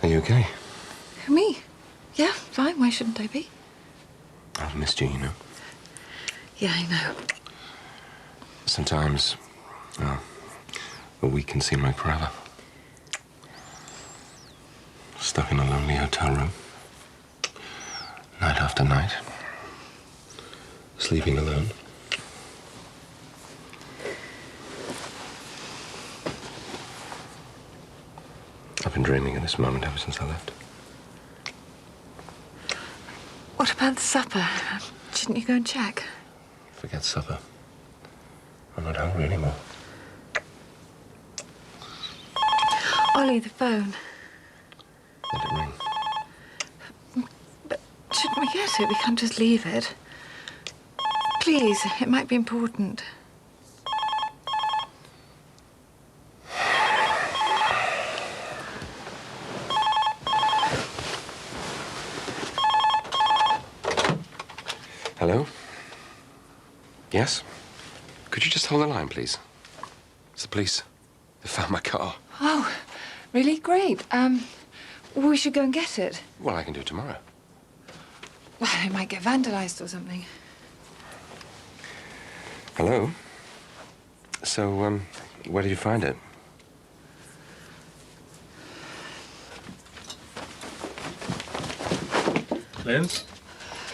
Are you okay? Me? Yeah, fine. Why shouldn't I be? I've missed you, you know. Yeah, I know. Sometimes, well, a week can seem like forever. Stuck in a lonely hotel room. Night after night. Sleeping alone. I've been dreaming of this moment ever since I left. What about the supper? Shouldn't you go and check? Forget supper. I'm not hungry anymore. Ollie, the phone. Let it ring. But shouldn't we get it? We can't just leave it. Please, it might be important. Hello? Yes? Could you just hold the line, please? It's the police. They found my car. Oh, really? Great. We should go and get it. Well, I can do it tomorrow. Well, it might get vandalized or something. Hello? So, where did you find it? Linz?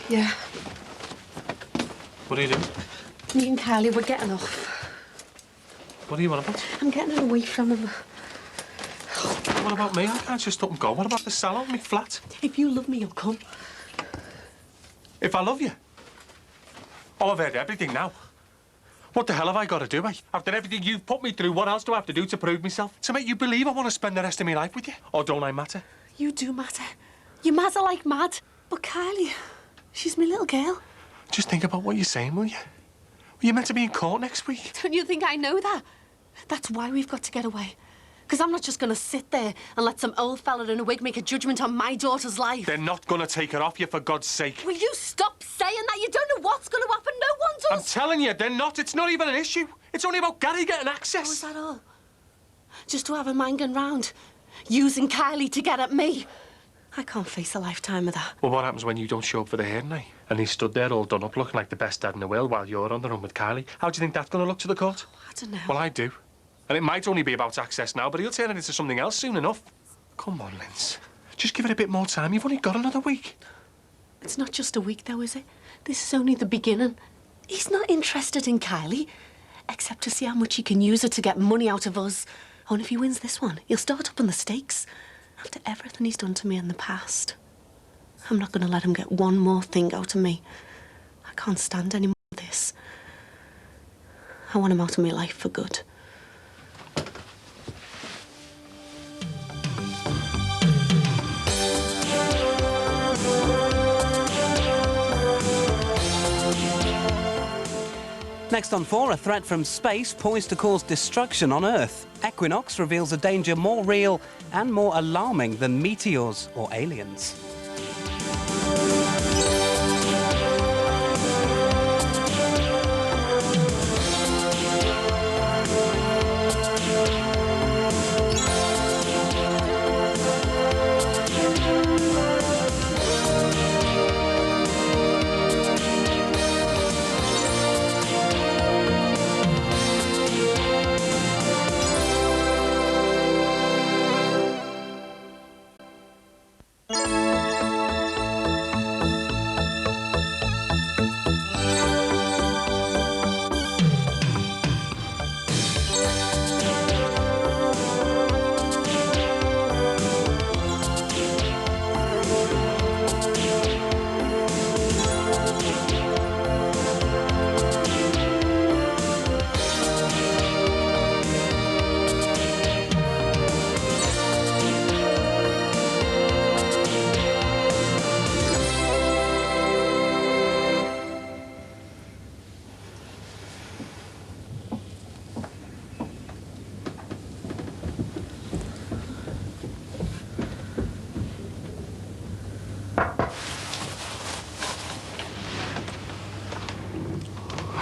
Yeah. What are you doing? Me and Kylie, we're getting off. What do you want about? I'm getting away from him. What about me? I can't just up and go. What about the salon, me flat? If you love me, you'll come. If I love you? Oh, I've heard everything now. What the hell have I got to do, eh? After everything you've put me through, what else do I have to do to prove myself? To make you believe I want to spend the rest of my life with you? Or don't I matter? You do matter. You matter like mad. But Kylie, she's my little girl. Just think about what you're saying, will you? You're meant to be in court next week. Don't you think I know that? That's why we've got to get away. Because I'm not just going to sit there and let some old fella in a wig make a judgment on my daughter's life. They're not going to take her off you, for God's sake. Will you stop saying that? You don't know what's going to happen. No one I'm does. telling you, they're not. It's not even an issue. It's only about Gary getting access. Oh, is that all? Just to have a man going round, using Kylie to get at me. I can't face a lifetime of that. Well, what happens when you don't show up for the hearing, eh? And he stood there all done up, looking like the best dad in the world while you're on the run with Kylie? How do you think that's going to look to the court? I don't know. Well, I do. And it might only be about access now, but he'll turn it into something else soon enough. Come on, Linz. Just give it a bit more time. You've only got another week. It's not just a week, though, is it? This is only the beginning. He's not interested in Kylie, except to see how much he can use her to get money out of us. Oh, and if he wins this one, he'll start up on the stakes. After everything he's done to me in the past, I'm not going to let him get one more thing out of me. I can't stand any more of this. I want him out of my life for good. Next on 4, a threat from space poised to cause destruction on Earth. Equinox reveals a danger more real and more alarming than meteors or aliens.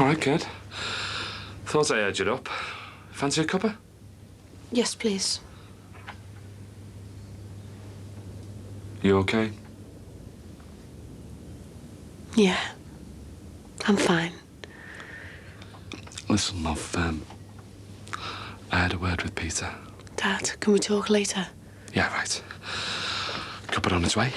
right, kid. Thought I heard you up. Fancy a cuppa? Yes, please. You okay? Yeah. I'm fine. Listen, love, I had a word with Peter. Dad, can we talk later? Yeah, right. Cuppa on its way.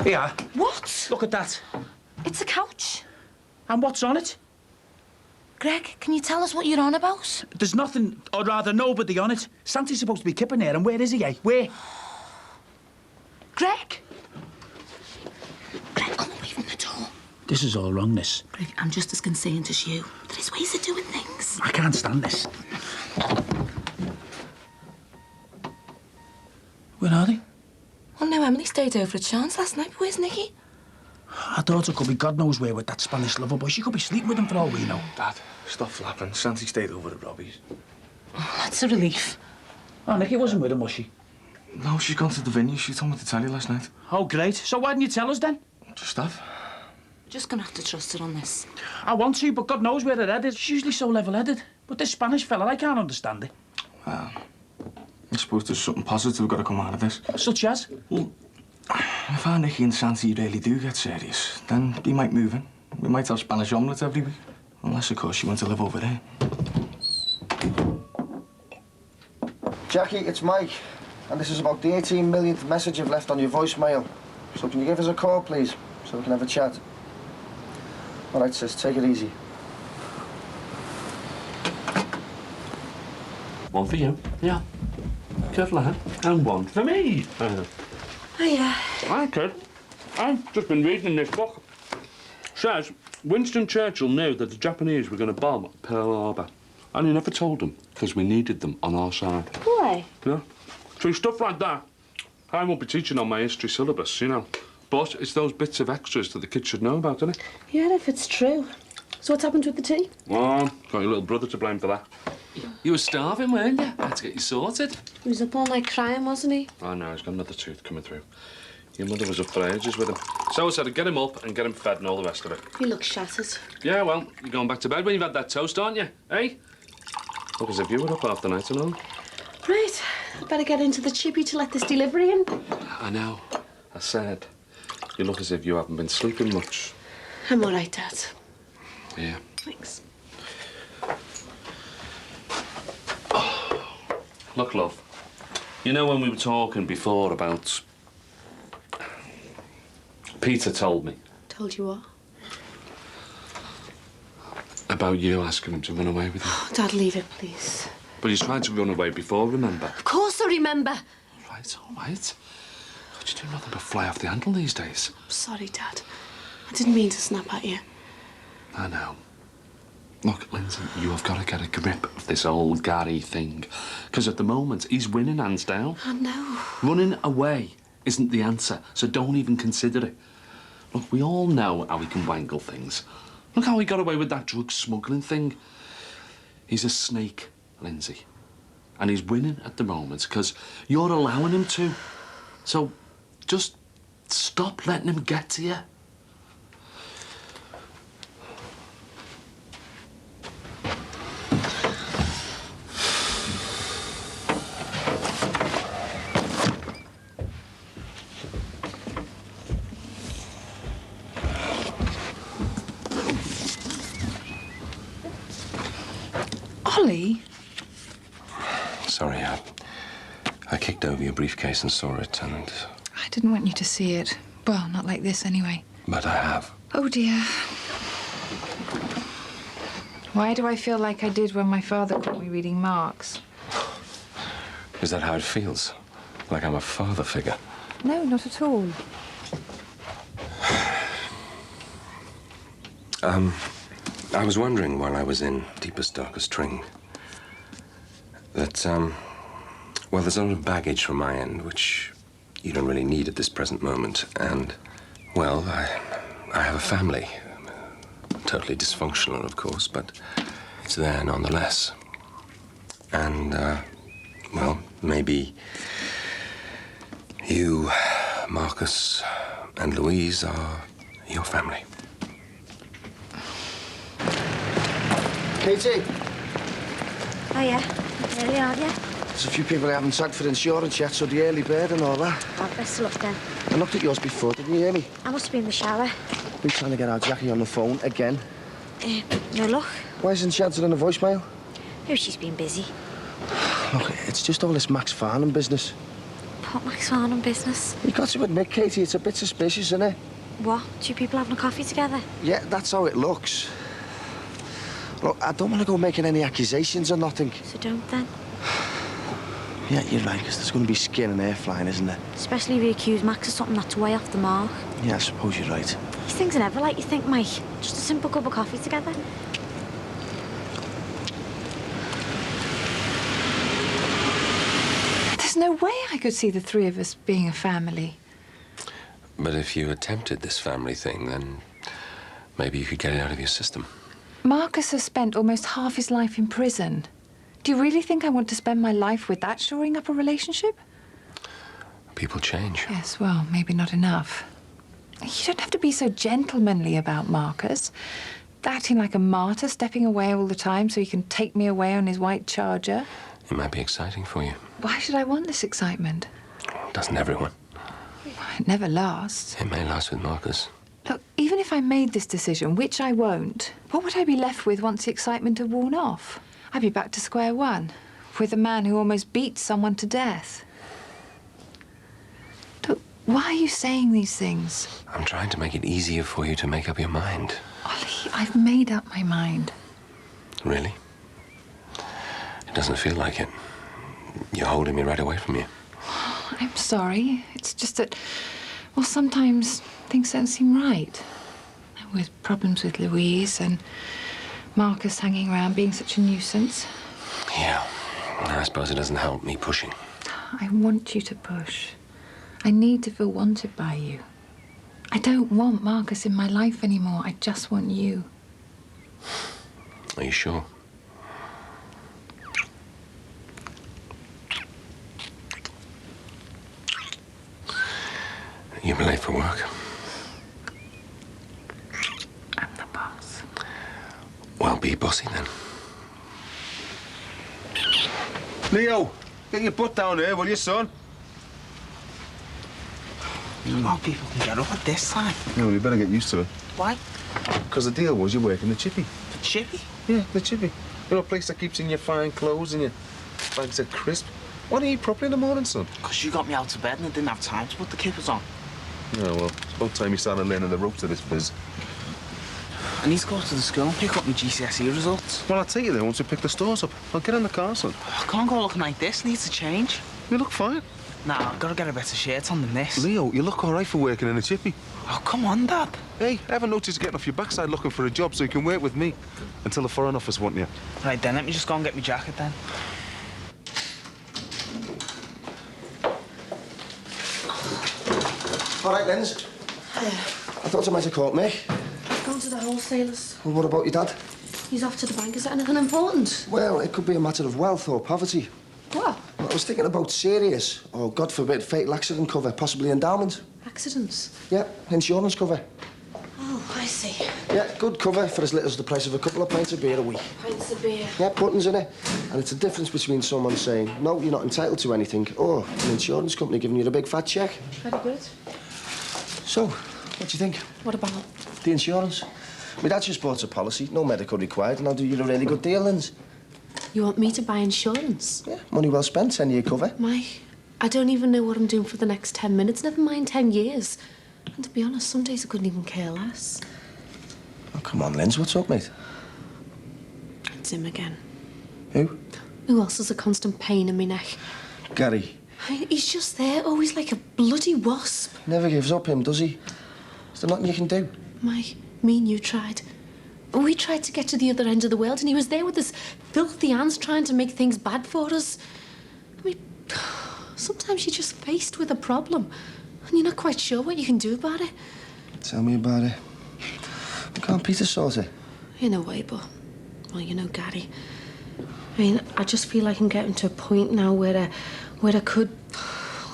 Here. What? Look at that. It's a couch. And what's on it? Greg, can you tell us what you're on about? There's nothing, or rather nobody on it. Santi's supposed to be kipping here, and where is he, eh? Where? Greg? Greg, come away from the door. This is all wrong, this. Greg, I'm just as concerned as you. There's ways of doing things. I can't stand this. Where are they? Well, no, Emily stayed over at Sean's last night, but where's Nicky? Our daughter could be God knows where with that Spanish lover boy. She could be sleeping with him for all we know. Dad, stop flapping. Santi stayed over at Robbie's. Oh, that's a relief. Oh, Nicky wasn't with him, was she? No, she's gone to the venue. She told me to tell you last night. Oh, great. So why didn't you tell us then? Just have. Just gonna have to trust her on this. I want to, but God knows where her head is. She's usually so level-headed. But this Spanish fella, I can't understand it. I suppose there's something positive got to come out of this. Such as? Well, if our Nicky and Santi really do get serious, then he might move in. We might have Spanish omelette every week. Unless, of course, she wants to live over there. Jackie, it's Mike. And this is about the 18 millionth message you've left on your voicemail. So can you give us a call, please, so we can have a chat? All right, sis, take it easy. One for you. Yeah. Careful, lad. And one for me. Hiya. Hi, kid. I've just been reading this book. Says Winston Churchill knew that the Japanese were going to bomb Pearl Harbor. And he never told them, because we needed them on our side. Why? Yeah. So stuff like that, I won't be teaching on my history syllabus, you know. But it's those bits of extras that the kids should know about, isn't it? Yeah, if it's true. So what's happened with the tea? Oh, got your little brother to blame for that. You were starving, weren't you? I had to get you sorted. He was up all night crying, wasn't he? Oh, no, he's got another tooth coming through. Your mother was up for ages with him. So I said to get him up and get him fed and all the rest of it. He looks shattered. Yeah, well, you're going back to bed when you've had that toast, aren't you? Eh? Look as if you were up half the night and all. Right, I better get into the chippy to let this delivery in. I know. I said, you look as if you haven't been sleeping much. I'm all right, Dad. Yeah. Thanks. Look, love, you know when we were talking before about... Peter told me Told you what? about you asking him to run away with you. Oh, Dad, leave it, please. But he's tried to run away before, remember? Of course I remember. All right. But you do nothing but fly off the handle these days. I'm sorry, Dad. I didn't mean to snap at you. I know. Look, Lindsay, you have got to get a grip of this old Gary thing. Because at the moment, he's winning hands down. I know. Running away isn't the answer, so don't even consider it. Look, we all know how he can wangle things. Look how he got away with that drug smuggling thing. He's a snake, Lindsay. And he's winning at the moment because you're allowing him to. So just stop letting him get to you. Ollie? Sorry, I kicked over your briefcase and saw it, and... I didn't want you to see it. Well, not like this, anyway. But I have. Oh, dear. Why do I feel like I did when my father caught me reading Marx? Is that how it feels? Like I'm a father figure? No, not at all. I was wondering while I was in deepest, darkest Tring that, well, there's a lot of baggage from my end, which you don't really need at this present moment. And, well, I have a family. Totally dysfunctional, of course, but it's there nonetheless. And, well, maybe you, Marcus, and Louise are your family. Katie, Oh, yeah. Really, are you? there's a few people I haven't tagged for insurance yet, so the early bird and all that. Oh, best of luck then. I looked at yours before, didn't you hear me? I must have been in the shower. Been trying to get our Jackie on the phone again. No luck. Why isn't she answering a voicemail? Maybe she's been busy. Look, it's just all this Max Farnham business. What Max Farnham business? You've got to admit, Katie, it's a bit suspicious, isn't it? What? Two people having a coffee together? Yeah, that's how it looks. Look, I don't want to go making any accusations or nothing. So don't then. Yeah, you're right, because there's going to be skin and hair flying, isn't there? Especially if you accuse Max of something that's way off the mark. Yeah, I suppose you're right. These things are never like you think, Mike. Just a simple cup of coffee together. There's no way I could see the three of us being a family. But if you attempted this family thing, then maybe you could get it out of your system. Marcus has spent almost half his life in prison. Do you really think I want to spend my life with that shoring up a relationship? People change. Yes, well, maybe not enough. You don't have to be so gentlemanly about Marcus. Acting like a martyr, stepping away all the time so he can take me away on his white Charger. It might be exciting for you. Why should I want this excitement? Doesn't everyone? It never lasts. It may last with Marcus. Look, even if I made this decision, which I won't, what would I be left with once the excitement had worn off? I'd be back to square one, with a man who almost beat someone to death. Look, why are you saying these things? I'm trying to make it easier for you to make up your mind. Ollie, I've made up my mind. Really? It doesn't feel like it. You're holding me right away from you. I'm sorry. It's just that, well, sometimes things don't seem right. With problems with Louise and Marcus hanging around being such a nuisance. Yeah. I suppose it doesn't help me pushing. I want you to push. I need to feel wanted by you. I don't want Marcus in my life anymore. I just want you. Are you sure? You'll be late for work. I'm the boss. Well, be bossy then. Leo, get your butt down here, will you, son? More people can get up at this time. No, you better get used to it. Why? Because the deal was you're working the chippy. The chippy? Yeah, the chippy. You know, a place that keeps in your fine clothes and your bags of crisp. Why don't you eat properly in the morning, son? Because you got me out of bed and I didn't have time to put the kippers on. Oh, well, it's about time you started learning the ropes of this biz. I need to go to the school and pick up my GCSE results. Well, I'll take you there once we pick the stores up. I'll get in the car, son. I can't go looking like this. Needs to change. You look fine. Nah, I've got to get a better shirt on than this. Leo, you look all right for working in a chippy. Oh, come on, Dad. Hey, I haven't noticed you getting off your backside looking for a job so you can work with me until the Foreign Office want you. Right, then, let me just go and get my jacket, then. All right, Lens. Hiya. I thought I might have caught me. Gone to the wholesalers. Well, what about your dad? He's off to the bank. Is that anything important? Well, it could be a matter of wealth or poverty. What? Well, I was thinking about serious, or God forbid, fatal accident cover, possibly endowment. Accidents? Yeah, insurance cover. Oh, I see. Yeah, good cover for as little as the price of a couple of pints of beer a week. Pints of beer. Yeah, buttons in it. And it's a difference between someone saying, no, you're not entitled to anything, or an insurance company giving you a big fat cheque. Very good. So, what do you think? What about? The insurance. My dad just bought a policy, no medical required, and I'll do you a really good deal, Linz. You want me to buy insurance? Yeah, money well spent, 10-year cover. Mike, I don't even know what I'm doing for the next 10 minutes, never mind 10 years. And to be honest, some days I couldn't even care less. Oh, come on, Linz, what's up, mate? It's him again. Who? Who else has a constant pain in my neck? Gary. He's just there, always like a bloody wasp. Never gives up, him, does he? Is there nothing you can do? Mike, me and you tried. We tried to get to the other end of the world, and he was there with his filthy hands trying to make things bad for us. I mean, sometimes you're just faced with a problem, and you're not quite sure what you can do about it. Tell me about it. Can't Peter sort it? In a way, but... Well, you know, Gary. I mean, I just feel like I'm getting to a point now where I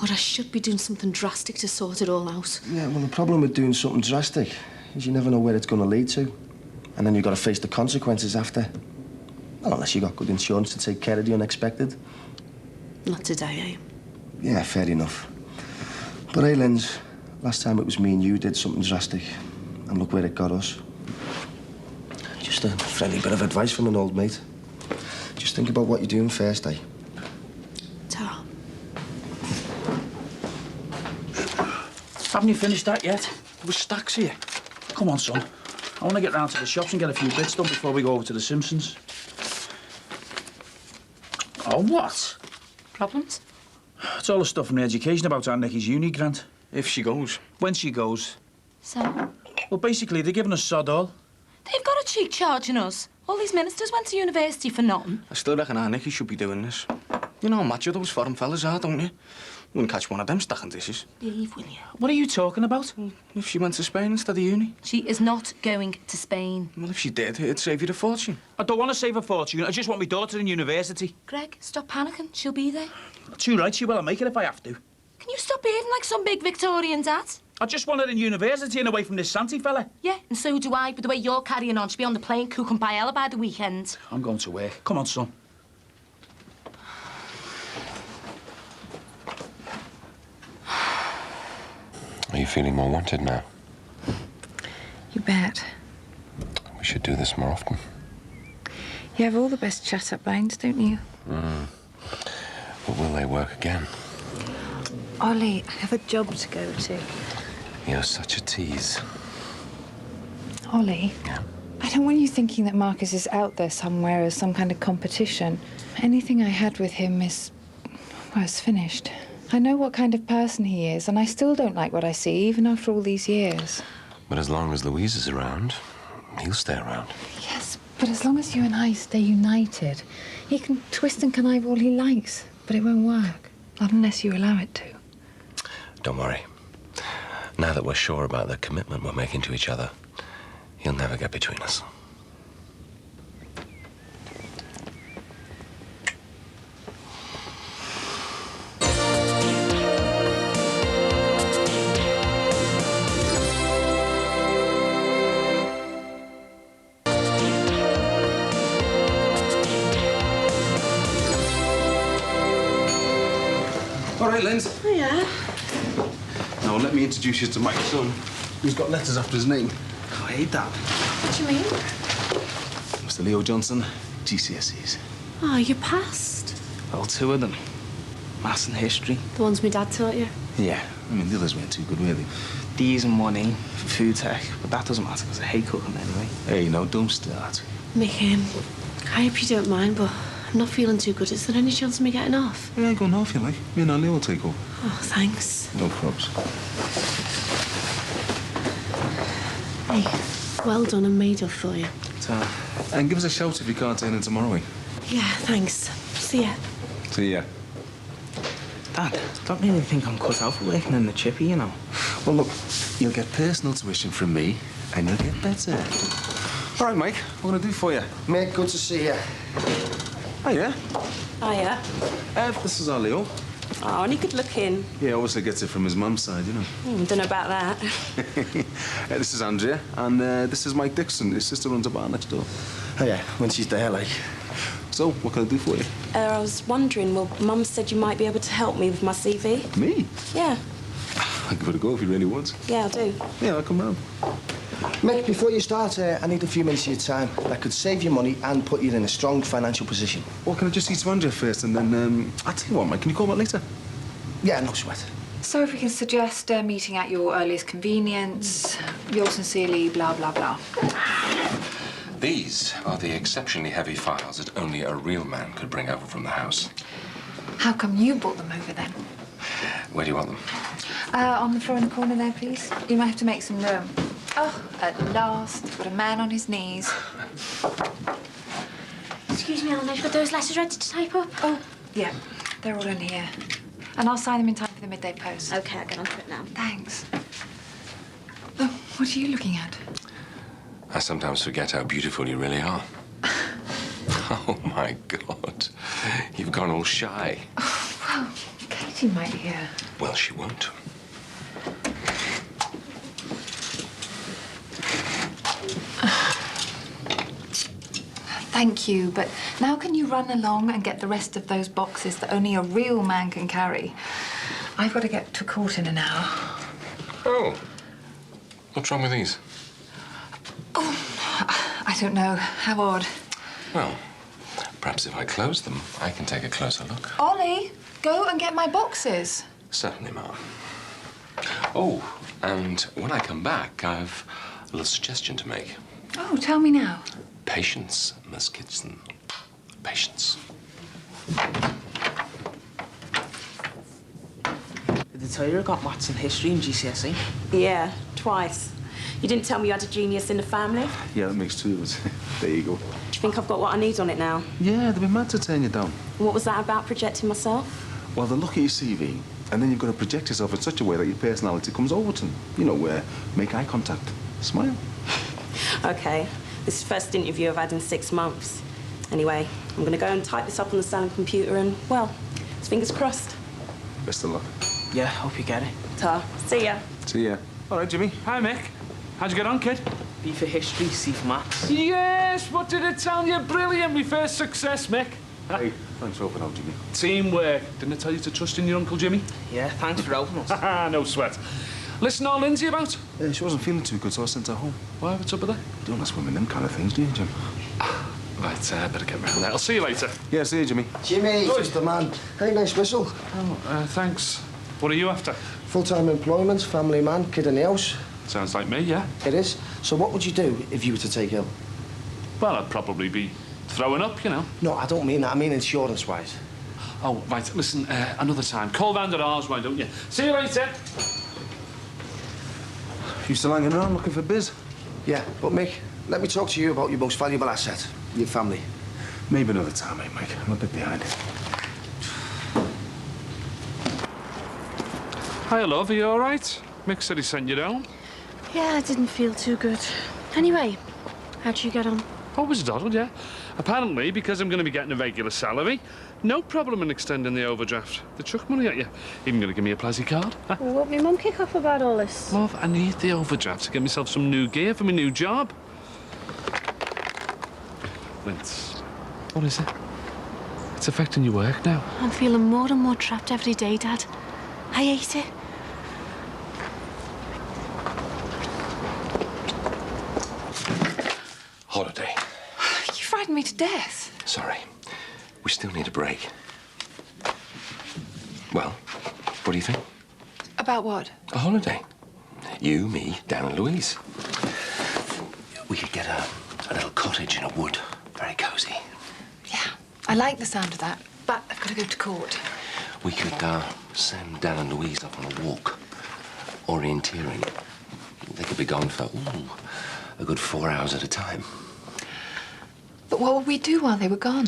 should be doing something drastic to sort it all out. Yeah, well, the problem with doing something drastic is you never know where it's going to lead to. And then you've got to face the consequences after. Well, unless you got good insurance to take care of the unexpected. Not today, eh? Yeah, fair enough. But hey, Linz, last time it was me and you did something drastic. And look where it got us. Just a friendly bit of advice from an old mate. Just think about what you're doing first, eh? Ta. Haven't you finished that yet? There was stacks here. Come on, son. I want to get round to the shops and get a few bits done before we go over to the Simpsons. Oh, what? Problems? It's all the stuff from the education about Aunt Nicky's uni grant. If she goes. When she goes. So? Well, basically, they're giving us sod all. They've got a cheek charging us. All these ministers went to university for nothing. I still reckon Aunt Nicky should be doing this. You know how macho those foreign fellas are, don't you? Wouldn't catch one of them stacking dishes. Leave, will you? What are you talking about? If she went to Spain instead of uni. She is not going to Spain. Well, if she did, it'd save you a fortune. I don't want to save a fortune. I just want my daughter in university. Greg, stop panicking. She'll be there. Too right, she will. I'll make it if I have to. Can you stop behaving like some big Victorian dad? I just want her in university and away from this Santi fella. Yeah, and so do I. But the way you're carrying on, she'll be on the plane cooking paella by the weekend. I'm going to work. Come on, son. Are you feeling more wanted now? You bet. We should do this more often. You have all the best chat-up lines, don't you? But will they work again? Ollie, I have a job to go to. You're such a tease. Ollie? Yeah? I don't want you thinking that Marcus is out there somewhere as some kind of competition. Anything I had with him is... well, it's finished. I know what kind of person he is, and I still don't like what I see, even after all these years. But as long as Louise is around, he'll stay around. Yes, but as long as you and I stay united, he can twist and connive all he likes, but it won't work. Not unless you allow it to. Don't worry. Now that we're sure about the commitment we're making to each other, he'll never get between us. All right, Linz. Oh, yeah? Now, let me introduce you to my son, who's got letters after his name. Oh, hey, Dad. What do you mean? Mr. Leo Johnson, GCSEs. Oh, you passed. Well, 2 of them. Maths and history. The ones my dad taught you? Yeah, I mean, the others weren't too good, really. D's and 1E for food tech, but that doesn't matter because I hate cooking anyway. Hey, no, don't start. Mick, I hope you don't mind, but I'm not feeling too good. Is there any chance of me getting off? Yeah, go now if you like. Me and Leo will take over. Oh, thanks. No probs. Hey, well done and made up for you. And give us a shout if you can't turn in tomorrow, eh? Yeah, thanks. See ya. See ya. Dad, I don't really think I'm cut out for working in the chippy, you know. Well, look, you'll get personal tuition from me, and you'll get better. All right, Mike, what can I do for you? Mate, good to see you. Hiya. Hiya. This is our Leo. Oh, and he could look in. Yeah, obviously gets it from his mum's side, you know. Don't know about that. This is Andrea, and this is Mike Dixon. His sister runs a bar next door. Oh, yeah, when she's there, like. So, what can I do for you? I was wondering, well, Mum said you might be able to help me with my CV. Me? Yeah. I'll give it a go if you really want. Yeah, I do. Yeah, I'll come round. Mick, before you start, I need a few minutes of your time. That could save you money and put you in a strong financial position. Well, can I just see to Andrea first, and then, I'll tell you what, Mike, can you call back later? Yeah, no sweat. So if we can suggest a meeting at your earliest convenience, yours sincerely, blah, blah, blah. These are the exceptionally heavy files that only a real man could bring over from the house. How come you brought them over then? Where do you want them? On the floor in the corner there, please. You might have to make some room. Oh, at last, got a man on his knees. Excuse me, Ellen, I've got those letters ready to type up. Oh, yeah, they're all in here. And I'll sign them in time for the midday post. OK, I'll get on to it now. Thanks. Oh, what are you looking at? I sometimes forget how beautiful you really are. Oh, my God. You've gone all shy. Oh, well, Katie might hear. Well, she won't. Thank you, but now can you run along and get the rest of those boxes that only a real man can carry? I've got to get to court in an hour. Oh. What's wrong with these? Oh, I don't know. How odd. Well, perhaps if I close them, I can take a closer look. Ollie, go and get my boxes. Certainly, Ma'am. Oh, and when I come back, I've a little suggestion to make. Oh, tell me now. Patience, Miss Kitson. Patience. Did they tell you I got maths and history in GCSE? Yeah, twice. You didn't tell me you had a genius in the family? Yeah, that makes two of us. There you go. Do you think I've got what I need on it now? Yeah, they've been mad to turn you down. What was that about, projecting myself? Well, they look at your CV, and then you've got to project yourself in such a way that your personality comes over to them. You know, make eye contact, smile. OK. This is the first interview I've had in 6 months. Anyway, I'm going to go and type this up on the standing computer and, well, it's fingers crossed. Best of luck. Yeah, hope you get it. Ta. See ya. See ya. All right, Jimmy. Hi, Mick. How'd you get on, kid? B for history, C for maths. Yes, what did it tell you? Brilliant, my first success, Mick. Hey, thanks for helping out, Jimmy. Teamwork. Didn't I tell you to trust in your Uncle Jimmy? Yeah, thanks for helping us. No sweat. Listen, all Lindsay about? She wasn't feeling too good, so I sent her home. Why? What's up with that? You don't ask women them kind of things, do you, Jim? Right, better get round there. I'll see you later. Yeah, see you, Jimmy. Jimmy, just the man. Hey, nice whistle. Oh, thanks. What are you after? Full-time employment, family man, kid in the house. Sounds like me, yeah? It is. So what would you do if you were to take ill? Well, I'd probably be throwing up, you know. No, I don't mean that. I mean insurance-wise. Oh, right. Listen, another time. Call round at ours, why don't you? See you later. You still hanging around looking for biz? Yeah, but Mick, let me talk to you about your most valuable asset, your family. Maybe another time, mate, Mike. I'm a bit behind. Hi, love. Are you all right? Mick said he sent you down. Yeah, I didn't feel too good. Anyway, how'd you get on? Oh, it was Donald, yeah. Apparently, because I'm going to be getting a regular salary, no problem in extending the overdraft. They chuck money at you. Even going to give me a Plazzy card. Huh? Well, won't my mum kick off about all this? Love, I need the overdraft to get myself some new gear for my new job. Linz, what is it? It's affecting your work now. I'm feeling more and more trapped every day, Dad. I hate it. Holiday. You frightened me to death. Sorry. We still need a break. Well, what do you think? About what? A holiday. You, me, Dan and Louise. We could get a little cottage in a wood. Very cosy. Yeah, I like the sound of that, but I've got to go to court. We could send Dan and Louise up on a walk. Orienteering. They could be gone for, a good 4 hours at a time. But what would we do while they were gone?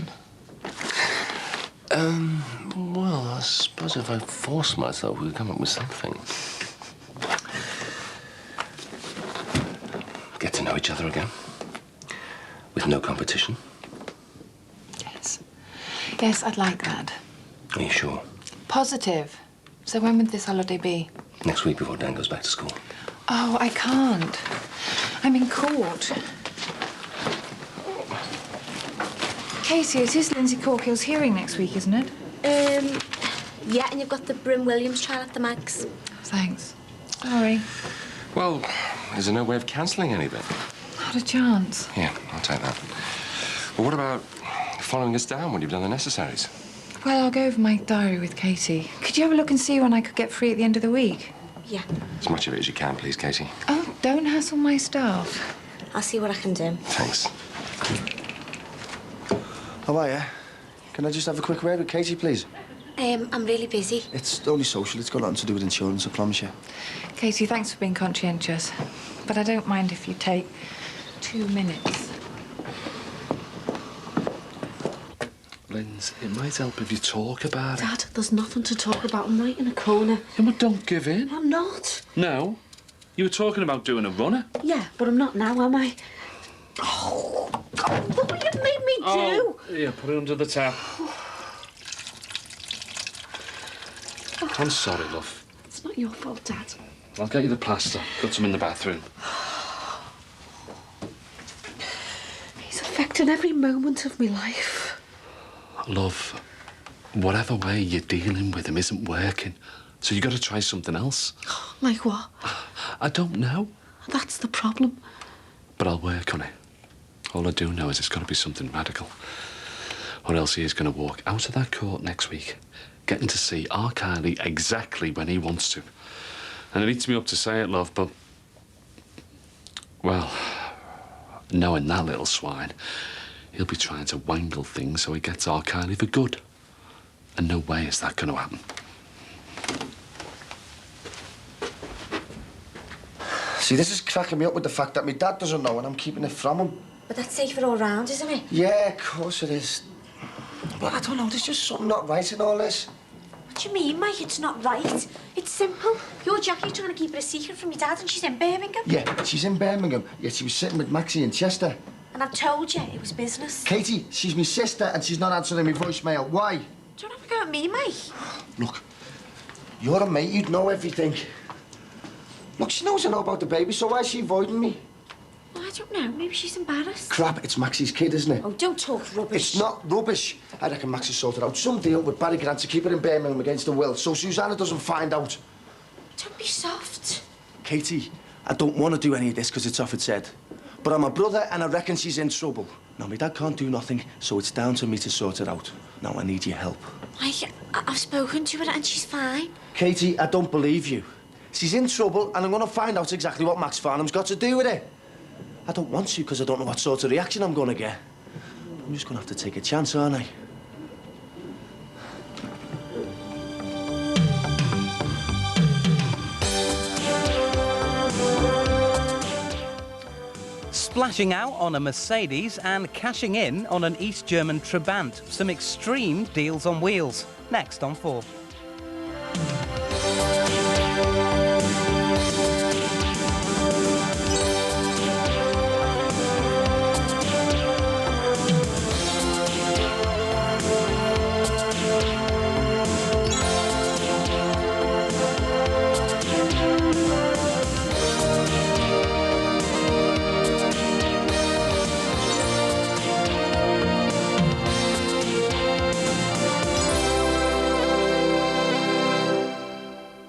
Well, I suppose if I forced myself, we could come up with something. Get to know each other again. With no competition. Yes. Yes, I'd like that. Are you sure? Positive. So when would this holiday be? Next week before Dan goes back to school. Oh, I can't. I'm in court. Casey, it is Lindsay Corkill's hearing next week, isn't it? Yeah, and you've got the Bryn Williams trial at the Max. Thanks. Sorry. Well, is there no way of cancelling anything? Not a chance. Yeah, I'll take that. Well, what about following us down when you've done the necessaries? Well, I'll go over my diary with Katie. Could you have a look and see when I could get free at the end of the week? Yeah. As much of it as you can, please, Katie. Oh, don't hassle my staff. I'll see what I can do. Thanks. How are you? Can I just have a quick word with Katie, please? I'm really busy. It's only social. It's got nothing to do with insurance, I promise you. Katie, thanks for being conscientious. But I don't mind if you take 2 minutes. Linz, it might help if you talk about it. Dad, there's nothing to talk about. I'm right in a corner. Yeah, but don't give in. I'm not. No? You were talking about doing a runner. Yeah, but I'm not now, am I? Oh, God, look what you've made me do. Oh, yeah, put it under the tap. I'm sorry, love. It's not your fault, Dad. I'll get you the plaster. Got some in the bathroom. He's affecting every moment of my life. Love, whatever way you're dealing with him isn't working. So you got to try something else. Like what? I don't know. That's the problem. But I'll work on it. All I do know is it's got to be something radical. Or else he is going to walk out of that court next week, getting to see our Kylie exactly when he wants to. And it eats me up to say it, love, but... well, knowing that little swine, he'll be trying to wangle things so he gets our Kylie for good. And no way is that going to happen. See, this is cracking me up with the fact that my dad doesn't know and I'm keeping it from him. But that's safer all round, isn't it? Yeah, of course it is. But I don't know, there's just something not right in all this. What do you mean, Mike? It's not right. It's simple. You're Jackie trying to keep it a secret from your dad and she's in Birmingham. Yeah, she's in Birmingham, yet she was sitting with Maxie in Chester. And I've told you, it was business. Katie, she's my sister and she's not answering my voicemail. Why? Don't have a go at me, Mike. Look, you're a mate, you'd know everything. Look, she knows I know about the baby, so why is she avoiding me? Well, I don't know. Maybe she's embarrassed. Crap, it's Maxie's kid, isn't it? Oh, don't talk rubbish. It's not rubbish. I reckon Max has sorted out some deal with Barry Grant to keep her in Birmingham against the will, so Susanna doesn't find out. Don't be soft. Katie, I don't want to do any of this because it's off its head. But I'm a brother and I reckon she's in trouble. Now, my dad can't do nothing, so it's down to me to sort it out. Now, I need your help. Mike, I've spoken to her and she's fine. Katie, I don't believe you. She's in trouble and I'm going to find out exactly what Max Farnham's got to do with it. I don't want to because I don't know what sort of reaction I'm going to get. I'm just going to have to take a chance, aren't I? Splashing out on a Mercedes and cashing in on an East German Trabant. Some extreme deals on wheels. Next on 4.